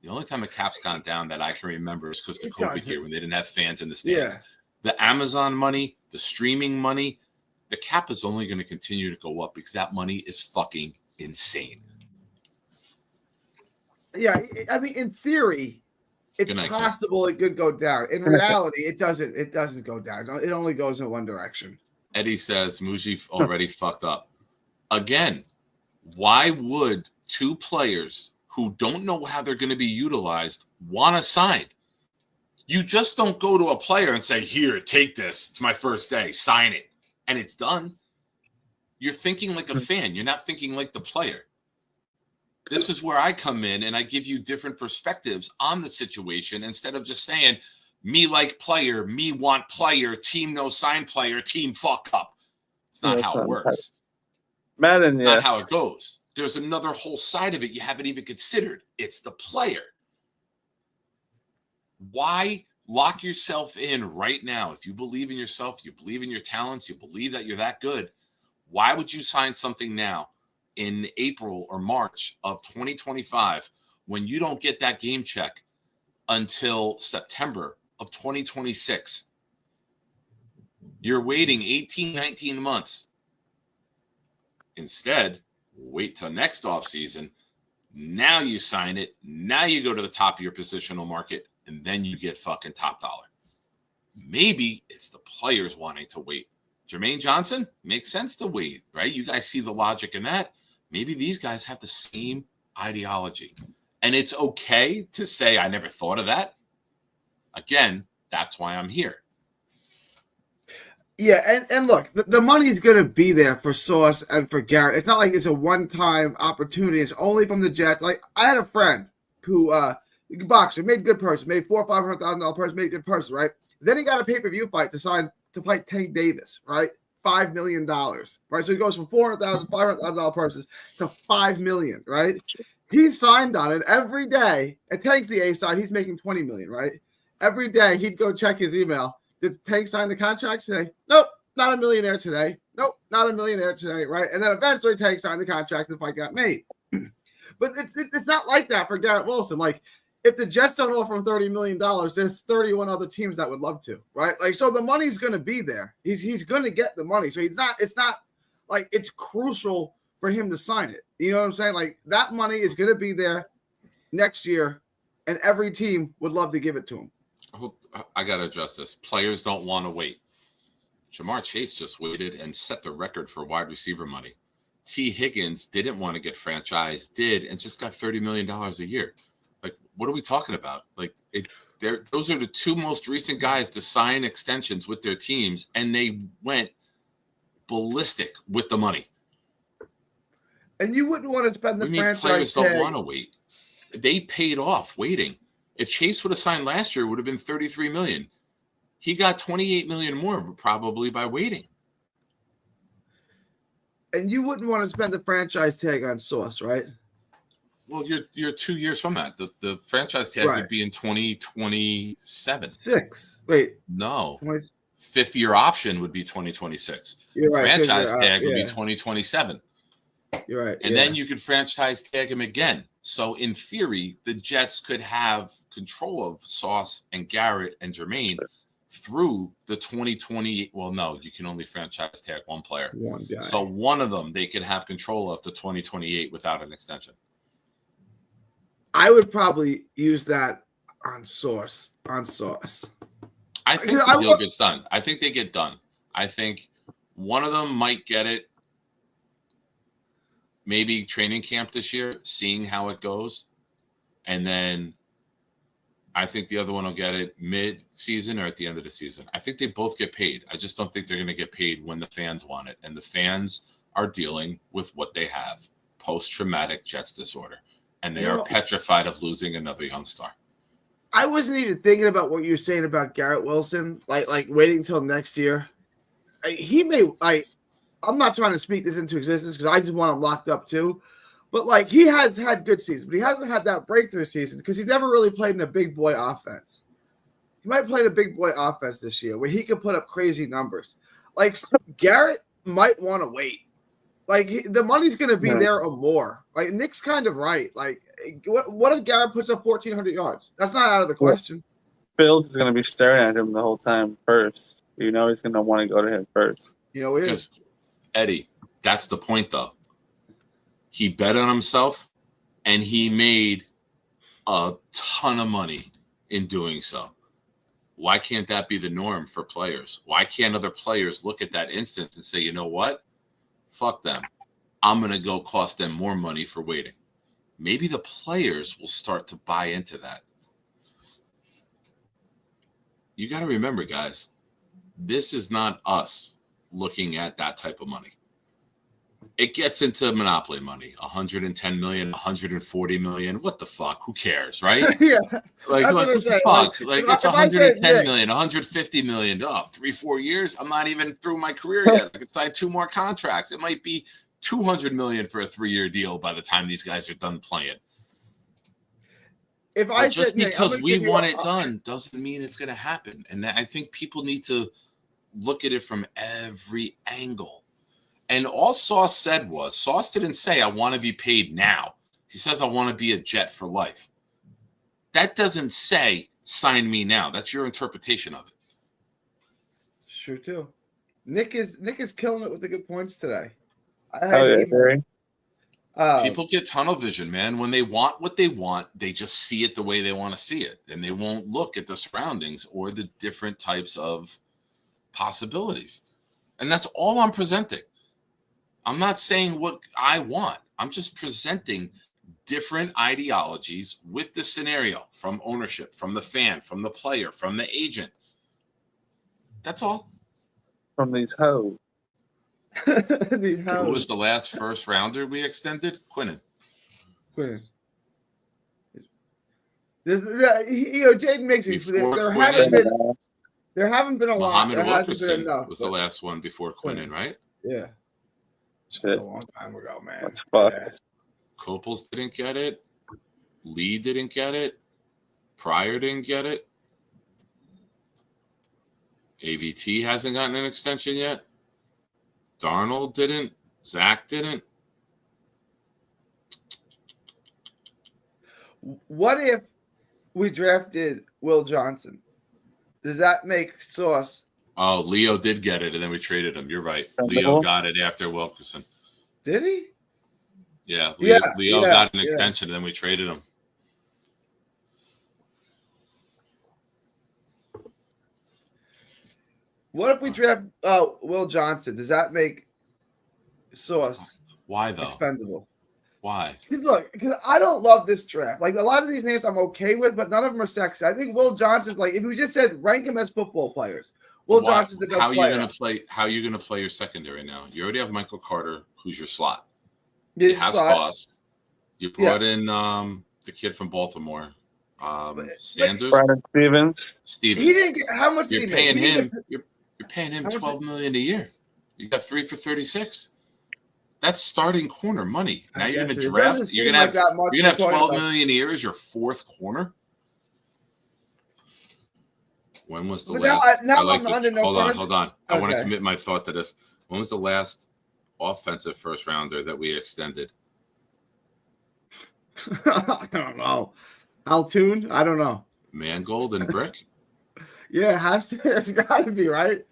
The only time the cap's gone down that I can remember is because the COVID year when they didn't have fans in the stands. Yeah. The Amazon money, the streaming money, the cap is only going to continue to go up because that money is fucking insane. Yeah, I mean, in theory, it's possible it could go down. In reality, it doesn't. It doesn't go down. It only goes in one direction. Eddie says Muji already fucked up. Again, why would two players who don't know how they're going to be utilized want to sign? You just don't go to a player and say, here, take this. It's my first day. Sign it. And it's done. You're thinking like a fan. You're not thinking like the player. This is where I come in and I give you different perspectives on the situation instead of just saying, me like player, me want player, team no sign player, team fuck up. It's not how it works. Madden, it's not how it goes. There's another whole side of it you haven't even considered. It's the player. Why lock yourself in right now? If you believe in yourself, you believe in your talents, you believe that you're that good, why would you sign something now in April or March of 2025 when you don't get that game check until September of 2026? You're waiting 18, 19 months. Instead, wait till next offseason. Now you sign it. Now you go to the top of your positional market, and then you get fucking top dollar. Maybe it's the players wanting to wait. Jermaine Johnson, makes sense to wait, right? You guys see the logic in that. Maybe these guys have the same ideology. And it's okay to say, I never thought of that. Again, that's why I'm here. Yeah, and look, the money is going to be there for Sauce and for Garrett. It's not like it's a one-time opportunity. It's only from the Jets. Like, I had a friend who, boxer, made good person, made $400,000 or $500,000 person, made good person, right? Then he got a pay-per-view fight to fight Tank Davis, right? $5 million, right? So he goes from $400,000, $500,000 person to $5 million, right? He signed on it every day. And Tank's the A side. He's making $20 million, right? Every day he'd go check his email. Did Tank sign the contract today? Nope, not a millionaire today. Nope, not a millionaire today, right? And then eventually Tank signed the contract and the fight got made. But it's not like that for Garrett Wilson. Like, if the Jets don't offer him $30 million, there's 31 other teams that would love to, right? Like, so the money's going to be there. He's going to get the money. So it's not like it's crucial for him to sign it. You know what I'm saying? Like, that money is going to be there next year, and every team would love to give it to him. I got to address this. Players don't want to wait. Jamar Chase just waited and set the record for wide receiver money. T. Higgins didn't want to get franchised, did, and just got $30 million a year. Like, what are we talking about? Like, those are the two most recent guys to sign extensions with their teams, and they went ballistic with the money. And you wouldn't want to spend the franchise players don't want to wait. They paid off waiting. If Chase would have signed last year, it would have been $33 million. He got $28 million more probably by waiting. And you wouldn't want to spend the franchise tag on Sauce, right? Well, you're 2 years from that. The franchise tag would be in 2027. Wait. No. 5th-year option would be 2026. You're right. Franchise tag would be 2027. You're right. And then you could franchise tag him again. So in theory, the Jets could have control of Sauce and Garrett and Jermaine through the 2020. Well, no, you can only franchise tag one player. One guy. So one of them they could have control of to 2028 without an extension. I would probably use that on Source. I think the deal gets done. I think they get done. I think one of them might get it maybe training camp this year, seeing how it goes. And then I think the other one will get it mid-season or at the end of the season. I think they both get paid. I just don't think they're going to get paid when the fans want it. And the fans are dealing with what they have, post-traumatic Jets disorder. And they are petrified of losing another young star. I wasn't even thinking about what you were saying about Garrett Wilson, like waiting until next year. I'm not trying to speak this into existence because I just want him locked up too. But like he has had good seasons, but he hasn't had that breakthrough season because he's never really played in a big boy offense. He might play in a big boy offense this year where he could put up crazy numbers. Like Garrett might want to wait. Like the money's going to be there or more. Like Nick's kind of right. Like what if Garrett puts up 1,400 yards? That's not out of the question. Fields is going to be staring at him the whole time first. You know he's going to want to go to him first. You know he is. Eddie, that's the point though. He bet on himself, and he made a ton of money in doing so. Why can't that be the norm for players? Why can't other players look at that instance and say, you know what? Fuck them. I'm going to go cost them more money for waiting. Maybe the players will start to buy into that. You got to remember, guys, this is not us looking at that type of money. It gets into monopoly money, 110 million, 140 million. What the fuck? Who cares, right? Yeah. Like what the fuck? Like it's 110 million, 150 million. 3-4 years. I'm not even through my career yet. I could sign 2 more contracts. It might be 200 million for a 3-year deal by the time these guys are done playing. Just because we want it done doesn't mean it's going to happen. And I think people need to look at it from every angle. And all Sauce said was, Sauce didn't say, I want to be paid now. He says, I want to be a Jet for life. That doesn't say, sign me now. That's your interpretation of it. Sure, too. Nick is killing it with the good points today. People get tunnel vision, man. When they want what they want, they just see it the way they want to see it. And they won't look at the surroundings or the different types of possibilities. And that's all I'm presenting. I'm not saying what I want. I'm just presenting different ideologies with the scenario from ownership, from the fan, from the player, from the agent. That's all. From these hoes. Who was the last first rounder we extended? Quinnen. Jaden makes me. There haven't been a lot. Muhammad Wilkerson was the last one before Quinnen, right? Yeah. That's a long time ago, man. That's fucked. Copels didn't get it. Lee didn't get it. Pryor didn't get it. AVT hasn't gotten an extension yet. Darnold didn't. Zach didn't. What if we drafted Will Johnson? Does that make Sauce? Oh, Leo did get it, and then we traded him. You're right. Leo got it after Wilkerson. Did he? Yeah. Leo got an extension, and then we traded him. What if we draft Will Johnson? Does that make Sauce expendable? Why? Because I don't love this draft. Like a lot of these names I'm okay with, but none of them are sexy. I think Will Johnson's like, if we just said rank him as football players, Will Johnson's the best player. How are you gonna play your secondary now? You already have Michael Carter, who's your slot. You have Sauce. You brought in the kid from Baltimore, Sanders. Brandon Stevens. He didn't get how much did he paying make? him. You're paying him $12 million a year. You got 3 for $36. That's starting corner money. Now you're gonna draft. You're gonna have $12 million a year as your 4th corner. When was the last? Hold on. I want to commit my thought to this. When was the last offensive first rounder that we extended? I don't know. Altoon? I don't know. Mangold and Brick? Yeah, it has to. It's got to be, right?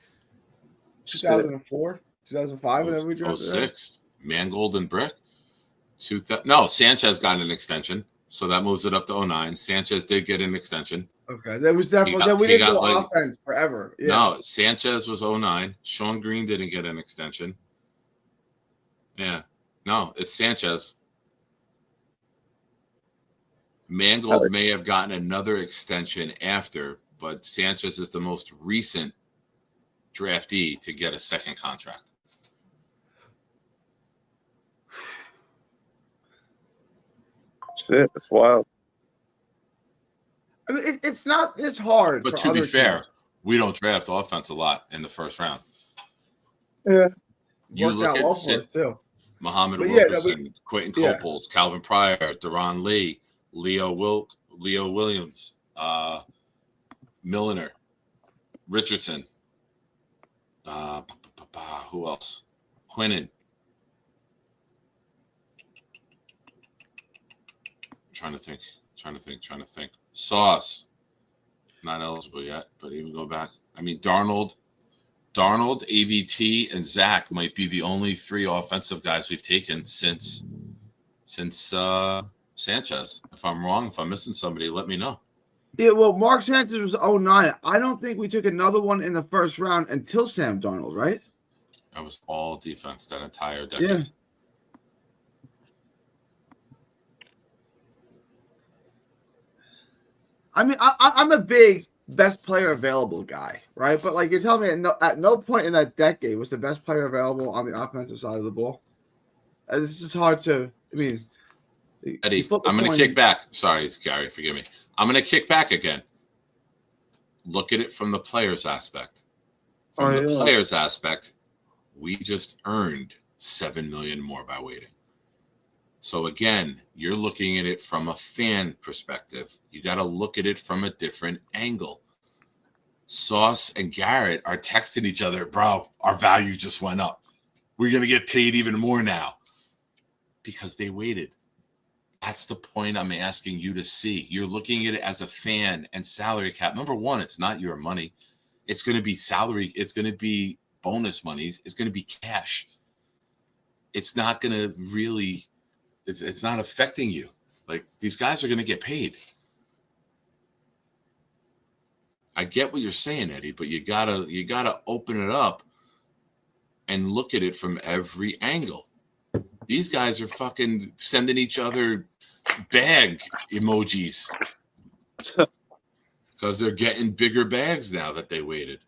2004, 2005, whenever we drafted 06. Mangold and Brick. No, Sanchez got an extension, so that moves it up to 09. Sanchez did get an extension. Okay, that was definitely. We didn't go offense forever. Yeah. No, Sanchez was 09. Sean Green didn't get an extension. Yeah. No, it's Sanchez. Mangold may have gotten another extension after, but Sanchez is the most recent draftee to get a second contract. Shit, it's wild. I mean, it's not. It's hard. But to be fair, we don't draft offense a lot in the first round. Yeah. You look at Sid, Muhammad Wilkerson, Quentin Copels, Calvin Pryor, Deron Lee, Leo Williams, Milliner, Richardson. Who else? Quinnen. Trying to think. Sauce. Not eligible yet, but even go back. I mean, Darnold, AVT, and Zach might be the only 3 offensive guys we've taken since Sanchez. If I'm wrong, if I'm missing somebody, let me know. Yeah, well, Mark Sanchez was 09. I don't think we took another one in the first round until Sam Darnold, right? That was all defense that entire decade. Yeah. I mean, I'm a big best player available guy, right? But like you're telling me, at no point in that decade was the best player available on the offensive side of the ball. This is hard to. I mean, Eddie, I'm going to kick back. Sorry, Gary, forgive me. I'm going to kick back again. Look at it from the player's aspect. From the player's aspect, we just earned $7 million more by waiting. So again, you're looking at it from a fan perspective. You got to look at it from a different angle. Sauce and Garrett are texting each other, bro, our value just went up. We're going to get paid even more now because they waited. That's the point I'm asking you to see. You're looking at it as a fan and salary cap. Number one, it's not your money. It's going to be salary. It's going to be bonus monies. It's going to be cash. It's not going to really, it's not affecting you. Like, these guys are going to get paid. I get what you're saying, Eddie, but you gotta open it up and look at it from every angle. These guys are fucking sending each other bag emojis because they're getting bigger bags now that they waited.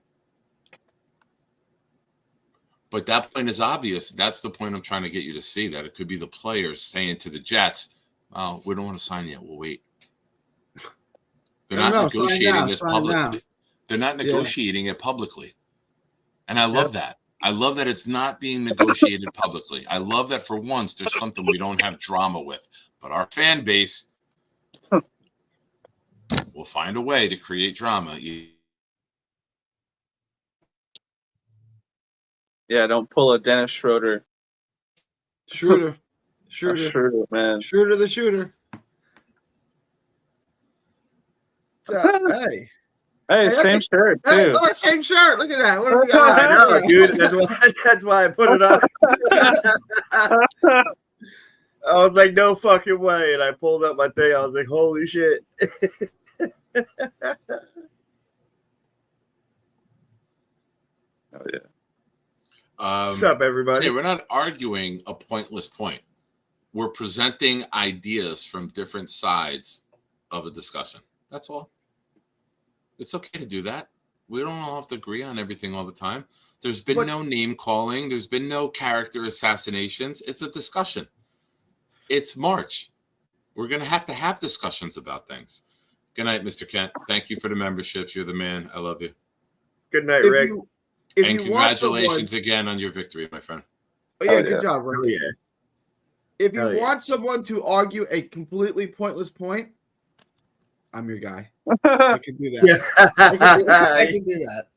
But that point is obvious. That's the point I'm trying to get you to see, that it could be the players saying to the Jets, "Oh, we don't want to sign yet. We'll wait." They're not negotiating this publicly. They're not negotiating it publicly. And I love that. I love that it's not being negotiated publicly. I love that for once there's something we don't have drama with. But our fan base will find a way to create drama. Yeah, don't pull a Dennis Schroeder. Schroeder, man. Schroeder the shooter. Hey, same shirt too. Hey, look, same shirt. Look at that. What do we got? I know, dude. That's why I put it up. I was like, no fucking way. And I pulled up my thing. I was like, holy shit. Oh, yeah. What's up, everybody? Hey, we're not arguing a pointless point. We're presenting ideas from different sides of a discussion. That's all. It's okay to do that. We don't all have to agree on everything all the time. There's been no name calling. There's been no character assassinations. It's a discussion. It's March. We're going to have discussions about things. Good night, Mr. Kent. Thank you for the memberships. You're the man. I love you. Good night, Rick. And congratulations again on your victory, my friend. Oh, yeah, good job, Rick. Oh, yeah. If you want someone to argue a completely pointless point, I'm your guy. I can do that. Yeah. I can do that.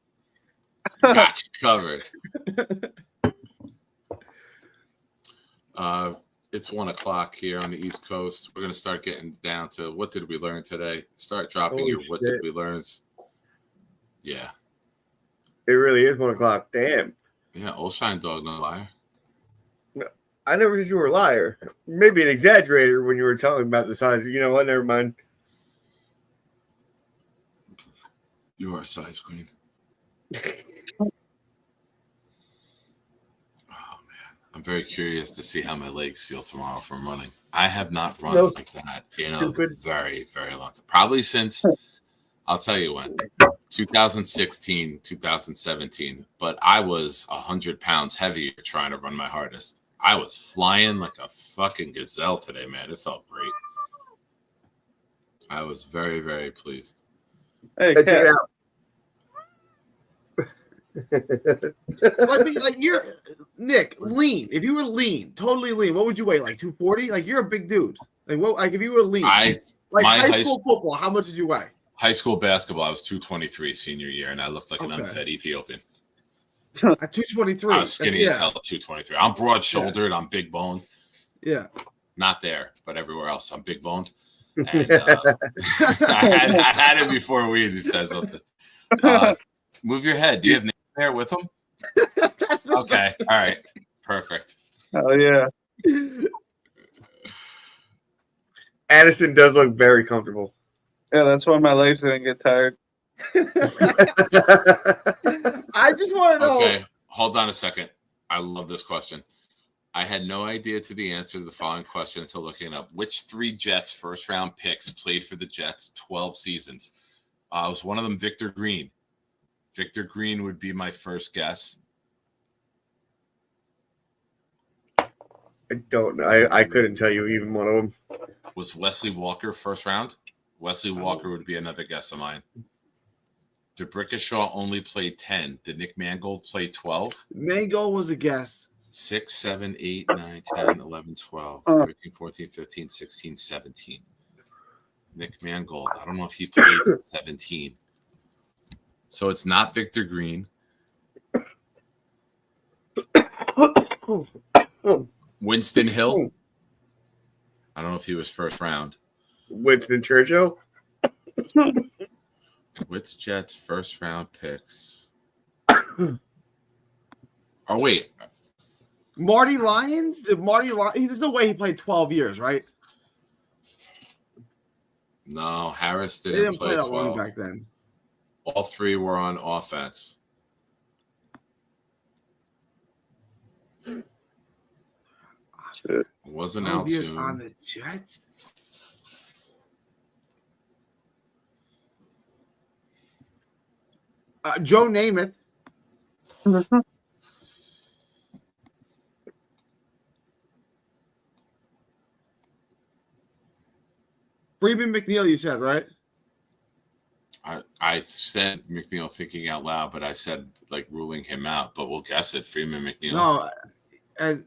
Got you covered. It's 1:00 here on the East Coast. We're going to start getting down to what did we learn today. Start dropping your what did we learns. Yeah. It really is 1 o'clock. Damn. Yeah, old Shine Dog, no liar. No, I never said you were a liar. Maybe an exaggerator when you were telling about the size. You know what? Never mind. You are a size queen. I'm very curious to see how my legs feel tomorrow from running. I have not run like that in a very, very long time. Probably since, I'll tell you when, 2016, 2017. But I was 100 pounds heavier trying to run my hardest. I was flying like a fucking gazelle today, man. It felt great. I was very, very pleased. Hey, check it out. like you're Nick, lean. If you were lean, totally lean, what would you weigh? Like 240? Like you're a big dude. Like what? Like if you were lean, like high school football, how much did you weigh? High school basketball, I was 223 senior year, and I looked like an unfed Ethiopian. At 223, I was skinny as hell at 223. I'm broad shouldered. I'm big boned. Yeah, not there, but everywhere else, I'm big boned. And I had it before we said something. Move your head. Do you have Nick there with him? Okay. All right. Perfect. Oh, yeah. Addison does look very comfortable. Yeah, that's why my legs didn't get tired. I just want to know. Okay. Hold on a second. I love this question. I had no idea to the answer to the following question until looking up. Which 3 Jets first-round picks played for the Jets 12 seasons? Was one of them Victor Green? Victor Green would be my first guess. I don't know. I couldn't tell you even one of them. Was Wesley Walker first round? Wesley Walker would be another guess of mine. DeBrickashaw only played 10. Did Nick Mangold play 12? Mangold was a guess. 6, 7, 8, 9, 10, 11, 12, 13, 14, 15, 16, 17. Nick Mangold. I don't know if he played 17. So it's not Victor Green. Winston Hill. I don't know if he was first round. Winston Churchill. Which Jets first round picks? Oh wait, Marty Lyons. Did Marty Lyons? There's no way he played 12 years, right? No, Harris They didn't didn't play that 12. long back then. All 3 were on offense. It wasn't Altoon. On the Jets. Joe Namath. Freeman McNeil, you said, right? I said McNeil thinking out loud, but I said like ruling him out. But we'll guess it. Freeman McNeil. No, and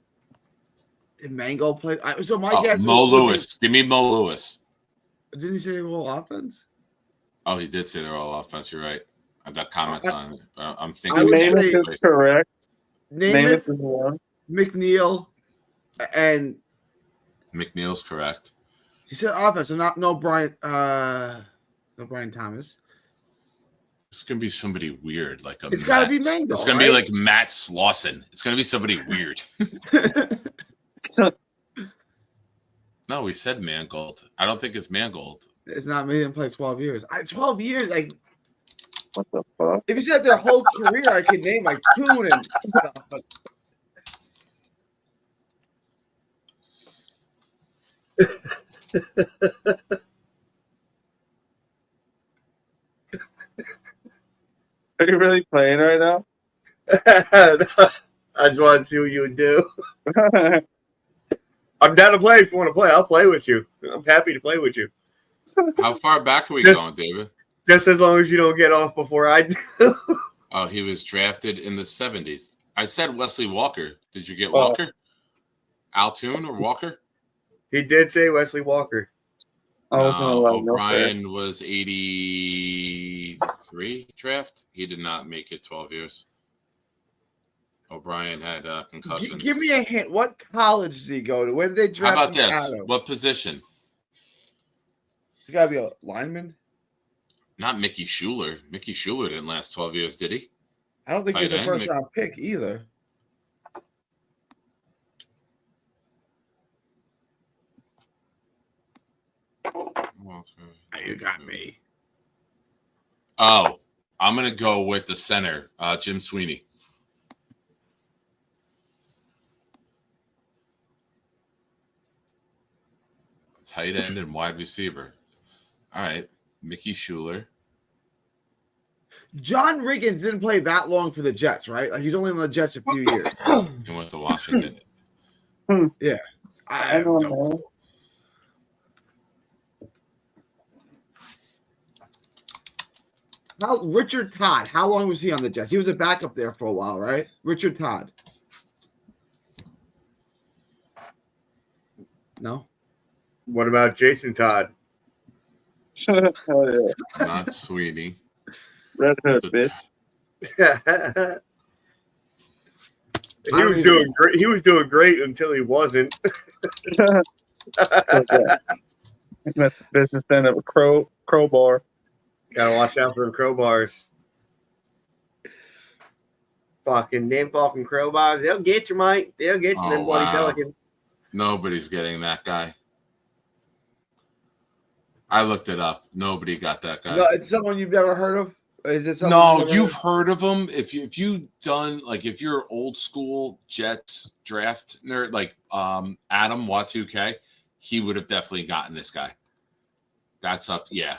Mango played. So my guess. Mo Lewis. Give me Mo Lewis. Didn't he say they were all offense? Oh, he did say they're all offense. You're right. I got comments on it. But I'm I thinking. Namath is correct. Namath is one. McNeil and McNeil's correct. He said offense, so no Brian Thomas. It's gonna be somebody weird, like a. It's gotta be Mango. It's gonna be like Matt Slauson. It's gonna be somebody weird. No, we said Mangold. I don't think it's Mangold. It's not me. Didn't play 12 years. 12 years, like what the fuck? If you said their whole career, I could name like Coon and stuff. But... Are you really playing right now? I just want to see what you would do. I'm down to play if you want to play. I'll play with you. I'm happy to play with you. How far back are we going, David? Just as long as you don't get off before I do. Oh, he was drafted in the 70s. I said Wesley Walker. Did you get Walker? Altoon or Walker? He did say Wesley Walker. O'Brien was 83 draft. He did not make it 12 years. O'Brien had concussions. Give me a hint. What college did he go to? Where did they draft him? How about this? What position? He's got to be a lineman. Not Mickey Schuler. Mickey Schuler didn't last 12 years, did he? I don't think he was a first-round pick either. You got me. Oh, I'm going to go with the center, Jim Sweeney. Tight end and wide receiver. All right. Mickey Schuler. John Riggins didn't play that long for the Jets, right? Like, he's only on the Jets a few years. He went to Washington. Yeah. I don't know. Richard Todd, how long was he on the Jets? He was a backup there for a while, right? Richard Todd. No. What about Jason Todd? Not Sweeney. Red Hood, bitch. He was doing great. He was doing great until he wasn't. Business end of a crowbar. Gotta watch out for the crowbars. Fucking crowbars. They'll get you, Mike. They'll get you, them bloody Pelican. Nobody's getting that guy. I looked it up. Nobody got that guy. No, it's someone you've never heard of? No, you've heard of him. If you've done, like, if you're old school Jets draft nerd, like Adam Y2K, he would have definitely gotten this guy. That's up, yeah.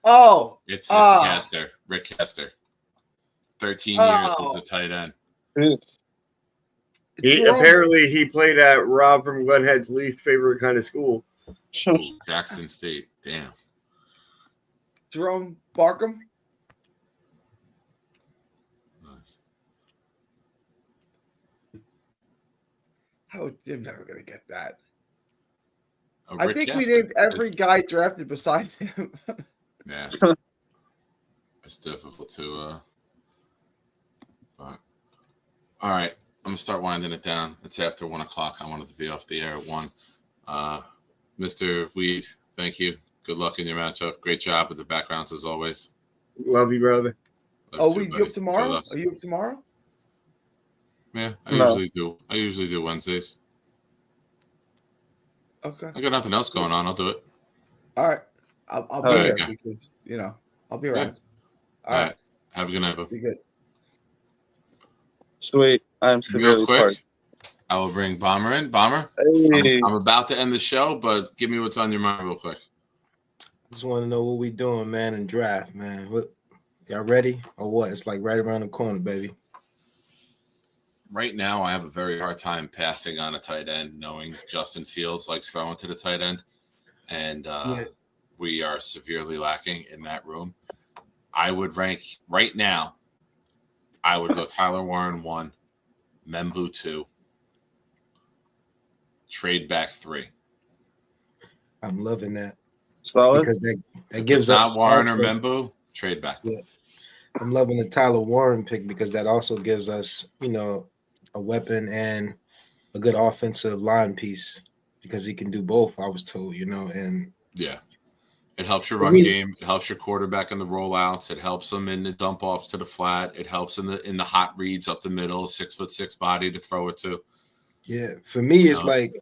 Oh, it's Caster, Rick Caster. 13 years as a tight end. Apparently he played at Rob from Glenhead's least favorite kind of school. Jackson State. Damn. Jerome Barkham. How I'm never gonna get that. I think we named every guy drafted besides him. Yeah, it's difficult to. But all right, I'm gonna start winding it down. It's after 1 o'clock. I wanted to be off the air at 1. Mr. Weed, thank you. Good luck in your matchup. Great job with the backgrounds as always. Love you, brother. You up tomorrow? Are you up tomorrow? Yeah, I usually do Wednesdays. Okay. I got nothing else going on. I'll do it. All right. I'll be there because, I'll be around. Yeah. All right. Have a good night, bro. Be good. Sweet. I'm severely real quick. parched. I will bring Bomber in. Bomber, hey. I'm about to end the show, but give me what's on your mind real quick. Just want to know what we doing, man, in draft, man. What, y'all ready or what? It's like right around the corner, baby. Right now, I have a very hard time passing on a tight end, knowing Justin Fields likes throwing to the tight end, and we are severely lacking in that room. I would rank right now. I would go Tyler Warren 1, Membu 2, trade back 3. I'm loving that. Solid. Because that gives us not Warren or Membu, trade back. Yeah. I'm loving the Tyler Warren pick because that also gives us, a weapon and a good offensive line piece because he can do both, I was told, and yeah. It helps your run game. It helps your quarterback in the rollouts. It helps them in the dump offs to the flat. It helps in the hot reads up the middle, 6'6" body to throw it to. Yeah, for me, it's like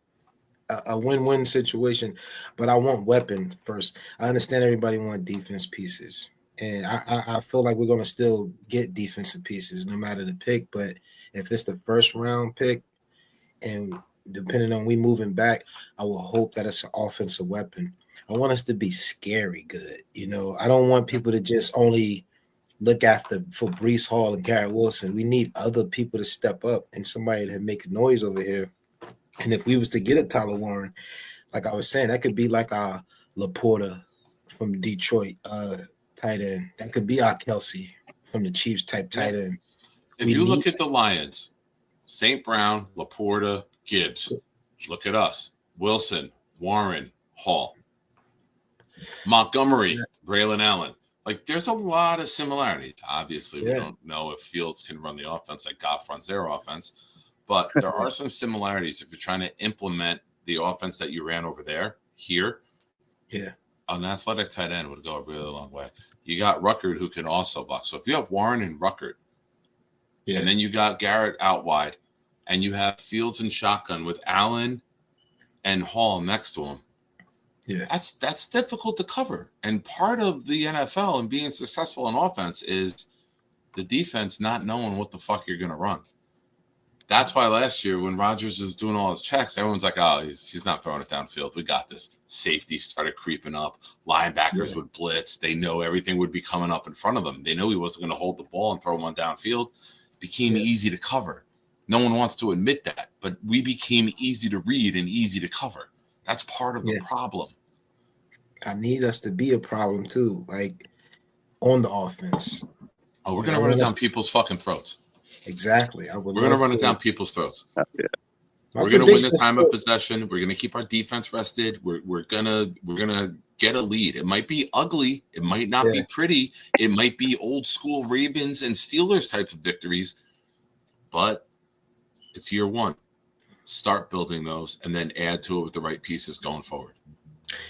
a win-win situation, but I want weapons first. I understand everybody wants defense pieces, and I feel like we're going to still get defensive pieces no matter the pick, but if it's the first round pick and depending on we moving back, I will hope that it's an offensive weapon. I want us to be scary good. I don't want people to just only look after for Breece Hall and Garrett Wilson. We need other people to step up and somebody to make noise over here. And if we was to get a Tyler Warren, like I was saying, that could be like our Laporta from Detroit tight end. That could be our Kelsey from the Chiefs type tight end. If you look at the Lions, St. Brown, Laporta, Gibbs, look at us. Wilson, Warren, Hall. Montgomery, Braylon Allen. Like, there's a lot of similarities. Obviously, we don't know if Fields can run the offense like Goff runs their offense, but there are some similarities if you're trying to implement the offense that you ran over there here. Yeah. an athletic tight end would go a really long way. You got Ruckert who can also block. So if you have Warren and Ruckert, and then you got Garrett out wide, and you have Fields and shotgun with Allen and Hall next to him, that's difficult to cover. And part of the NFL and being successful in offense is the defense not knowing what the fuck you're going to run. That's why last year when Rodgers was doing all his checks, everyone's like, oh, he's not throwing it downfield. We got this. Safety started creeping up. Linebackers would blitz. They know everything would be coming up in front of them. They knew he wasn't going to hold the ball and throw one downfield. It became easy to cover. No one wants to admit that, but we became easy to read and easy to cover. That's part of the problem. I need us to be a problem too, like on the offense. Oh, we're going to run it down people's fucking throats. Exactly. We're going to run it down people's throats. We're going to win the time of possession. We're going to keep our defense rested. We're gonna get a lead. It might be ugly. It might not be pretty. It might be old school Ravens and Steelers type of victories, but it's year one. Start building those and then add to it with the right pieces going forward.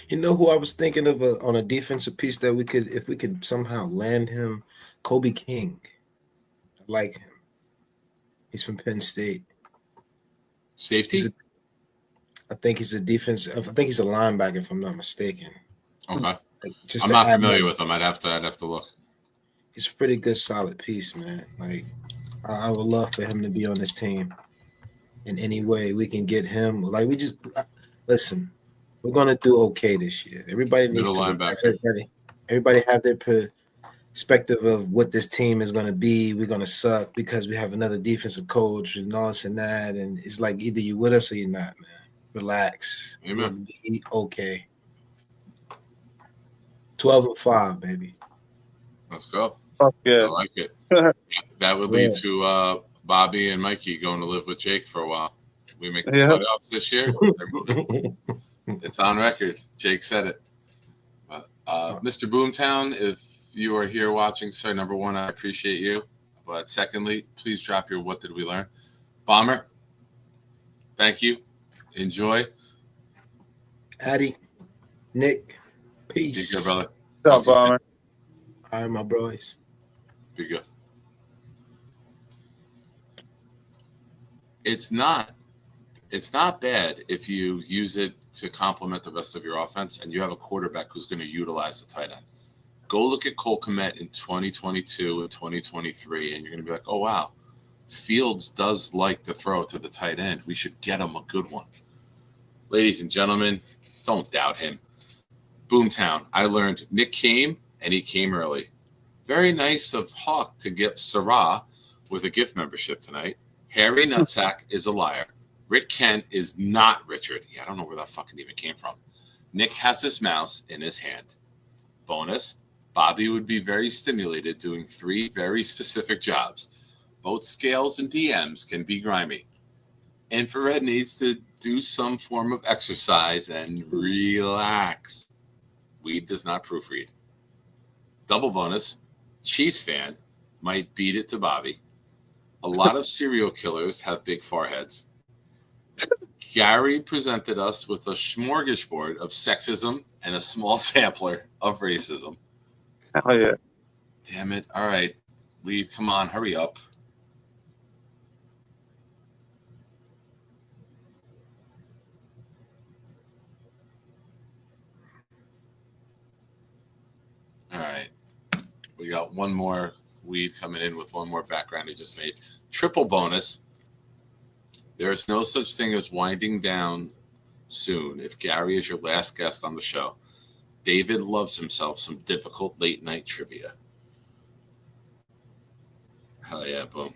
You know who I was thinking of on a defensive piece that we could, if we could somehow land him, Kobe King. I like him. He's from Penn State. Safety? I think he's a defensive. I think he's a linebacker, if I'm not mistaken. Okay. Like, I'm not familiar with him. I'd have to look. He's a pretty good, solid piece, man. Like, I would love for him to be on this team in any way we can get him. Like, listen. We're gonna do okay this year. Everybody needs to relax. Everybody have their perspective of what this team is gonna be. We're gonna suck because we have another defensive coach and all this and that. And it's like either you with us or you're not, man. Relax. Amen. Be okay. 12-5, baby. Let's go. Fuck yeah. I like it. That would lead to Bobby and Mikey going to live with Jake for a while. We make the playoffs this year. It's on record. Jake said it. Mr. Boomtown, if you are here watching, sir, number one, I appreciate you. But secondly, please drop your what did we learn. Bomber, thank you. Enjoy. Addy, Nick, peace. Be good, brother. What's up, Bomber? All right, my boys. Be good. It's not bad if you use it to complement the rest of your offense and you have a quarterback who's going to utilize the tight end. Go look at Cole Kmet in 2022 and 2023, and you're going to be like, oh, wow, Fields does like to throw to the tight end. We should get him a good one. Ladies and gentlemen, don't doubt him. Boomtown, I learned Nick came, and he came early. Very nice of Hawk to gift Sarah with a gift membership tonight. Harry Nutsack is a liar. Rick Kent is not Richard. Yeah, I don't know where that fucking even came from. Nick has his mouse in his hand. Bonus, Bobby would be very stimulated doing 3 very specific jobs. Both scales and DMs can be grimy. Infrared needs to do some form of exercise and relax. Weed does not proofread. Double bonus, Chiefs fan might beat it to Bobby. A lot of serial killers have big foreheads. Gary presented us with a smorgasbord of sexism and a small sampler of racism. Oh, yeah. Damn it. All right. Lead, come on, hurry up. All right. We got one more weed coming in with one more background he just made. Triple bonus. There is no such thing as winding down soon if Gary is your last guest on the show. David loves himself some difficult late night trivia. Hell yeah, boom.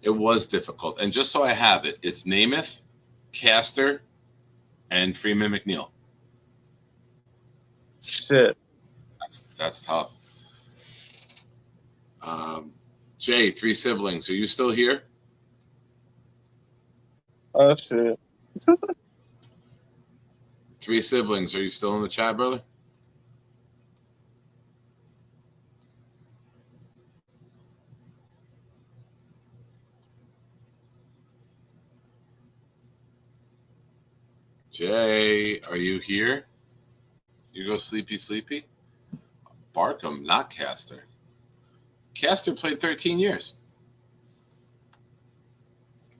It was difficult. And just so I have it, it's Namath, Castor, and Freeman McNeil. Shit. That's tough. Jay, 3 siblings. Are you still here? Oh, shit. 3 siblings. Are you still in the chat, brother? Jay, are you here? You go sleepy, sleepy. Barkham, not Caster. Caster played 13 years.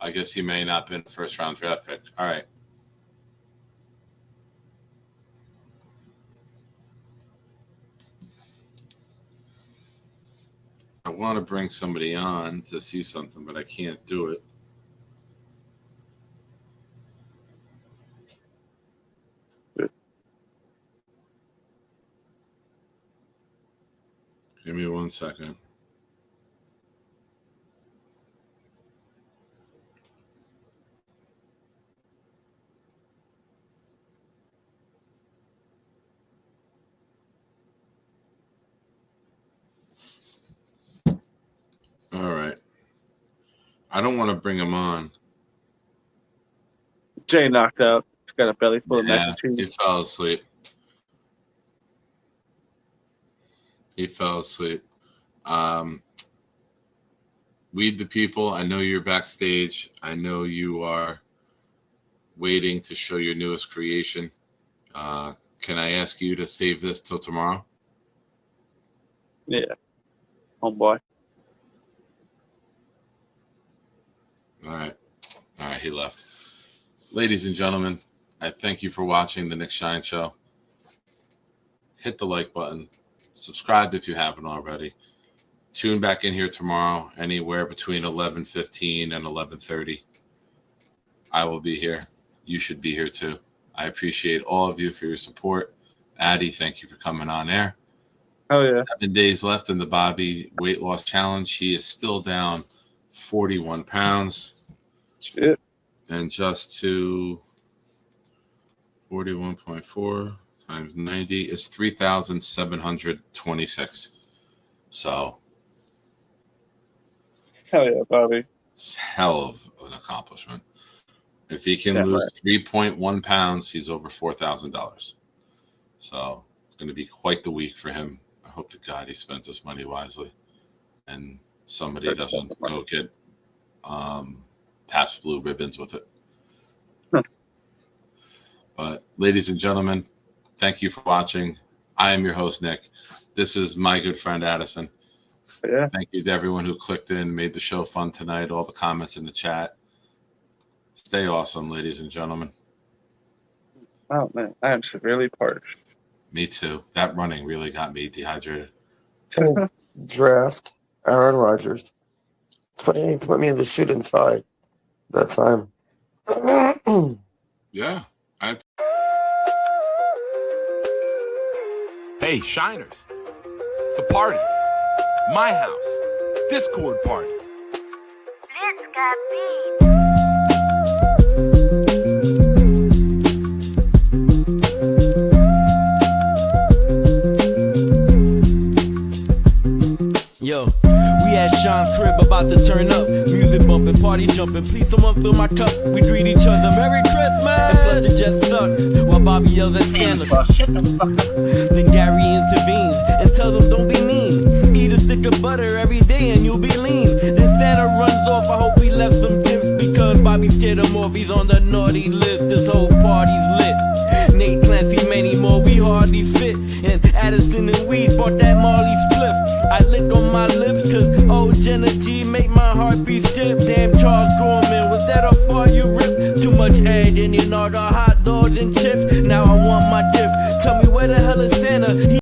I guess he may not have been a first-round draft pick. All right. I want to bring somebody on to see something, but I can't do it. Give me 1 second. All right. I don't want to bring him on. Jay knocked out. He's got a belly full of mac and cheese. He fell asleep. He fell asleep. Weed the people. I know you're backstage. I know you are waiting to show your newest creation. Can I ask you to save this till tomorrow? Yeah. Homeboy. All right. All right, he left. Ladies and gentlemen, I thank you for watching the Nick Shine Show. Hit the like button. Subscribe if you haven't already. Tune back in here tomorrow, anywhere between 11:15 and 11:30. I will be here. You should be here too. I appreciate all of you for your support. Addie, thank you for coming on air. Oh, yeah. 7 days left in the Bobby weight loss challenge. He is still down 41 pounds. Shit. And just to 41.4 times 90 is 3,726. So hell yeah, Bobby. It's hell of an accomplishment. If he can lose 3.1 pounds, he's over $4,000. So it's going to be quite the week for him. I hope to God he spends this money wisely and somebody doesn't go get Pabst Blue Ribbons with it. But ladies and gentlemen, thank you for watching. I am your host, Nick. This is my good friend, Addison. Yeah. Thank you to everyone who clicked in, made the show fun tonight, all the comments in the chat. Stay awesome, ladies and gentlemen. Oh, man. I am severely parched. Me too. That running really got me dehydrated. Draft Aaron Rodgers. Funny you put me in the suit and tie that time. Yeah. Hey, Shiners. It's a party. My house. Discord party. Let's got beat. Yo, we at Sean's crib about to turn up. Music bumping, party jumping. Please someone fill my cup. We greet each other Merry Christmas. And flood the jet stuck while Bobby yells at scandal. Shut the fuck up. Then Gary intervenes and tells them don't be mean. Eat a stick of butter every day and you'll be lean. Then Santa runs off. I hope we left some gifts because Bobby scared him off. He's on the naughty list. This whole party's lit. Nate Clancy, many more, we hardly fit. And Addison and Weeds bought that Marley spliff. I lick on my lips cause old Jenna G make my heartbeat skip. Damn Charles Gorman, was that a fart you ripped? Too much egg in your hot dogs and chips. Now I want my dip. Tell me where the hell is Santa?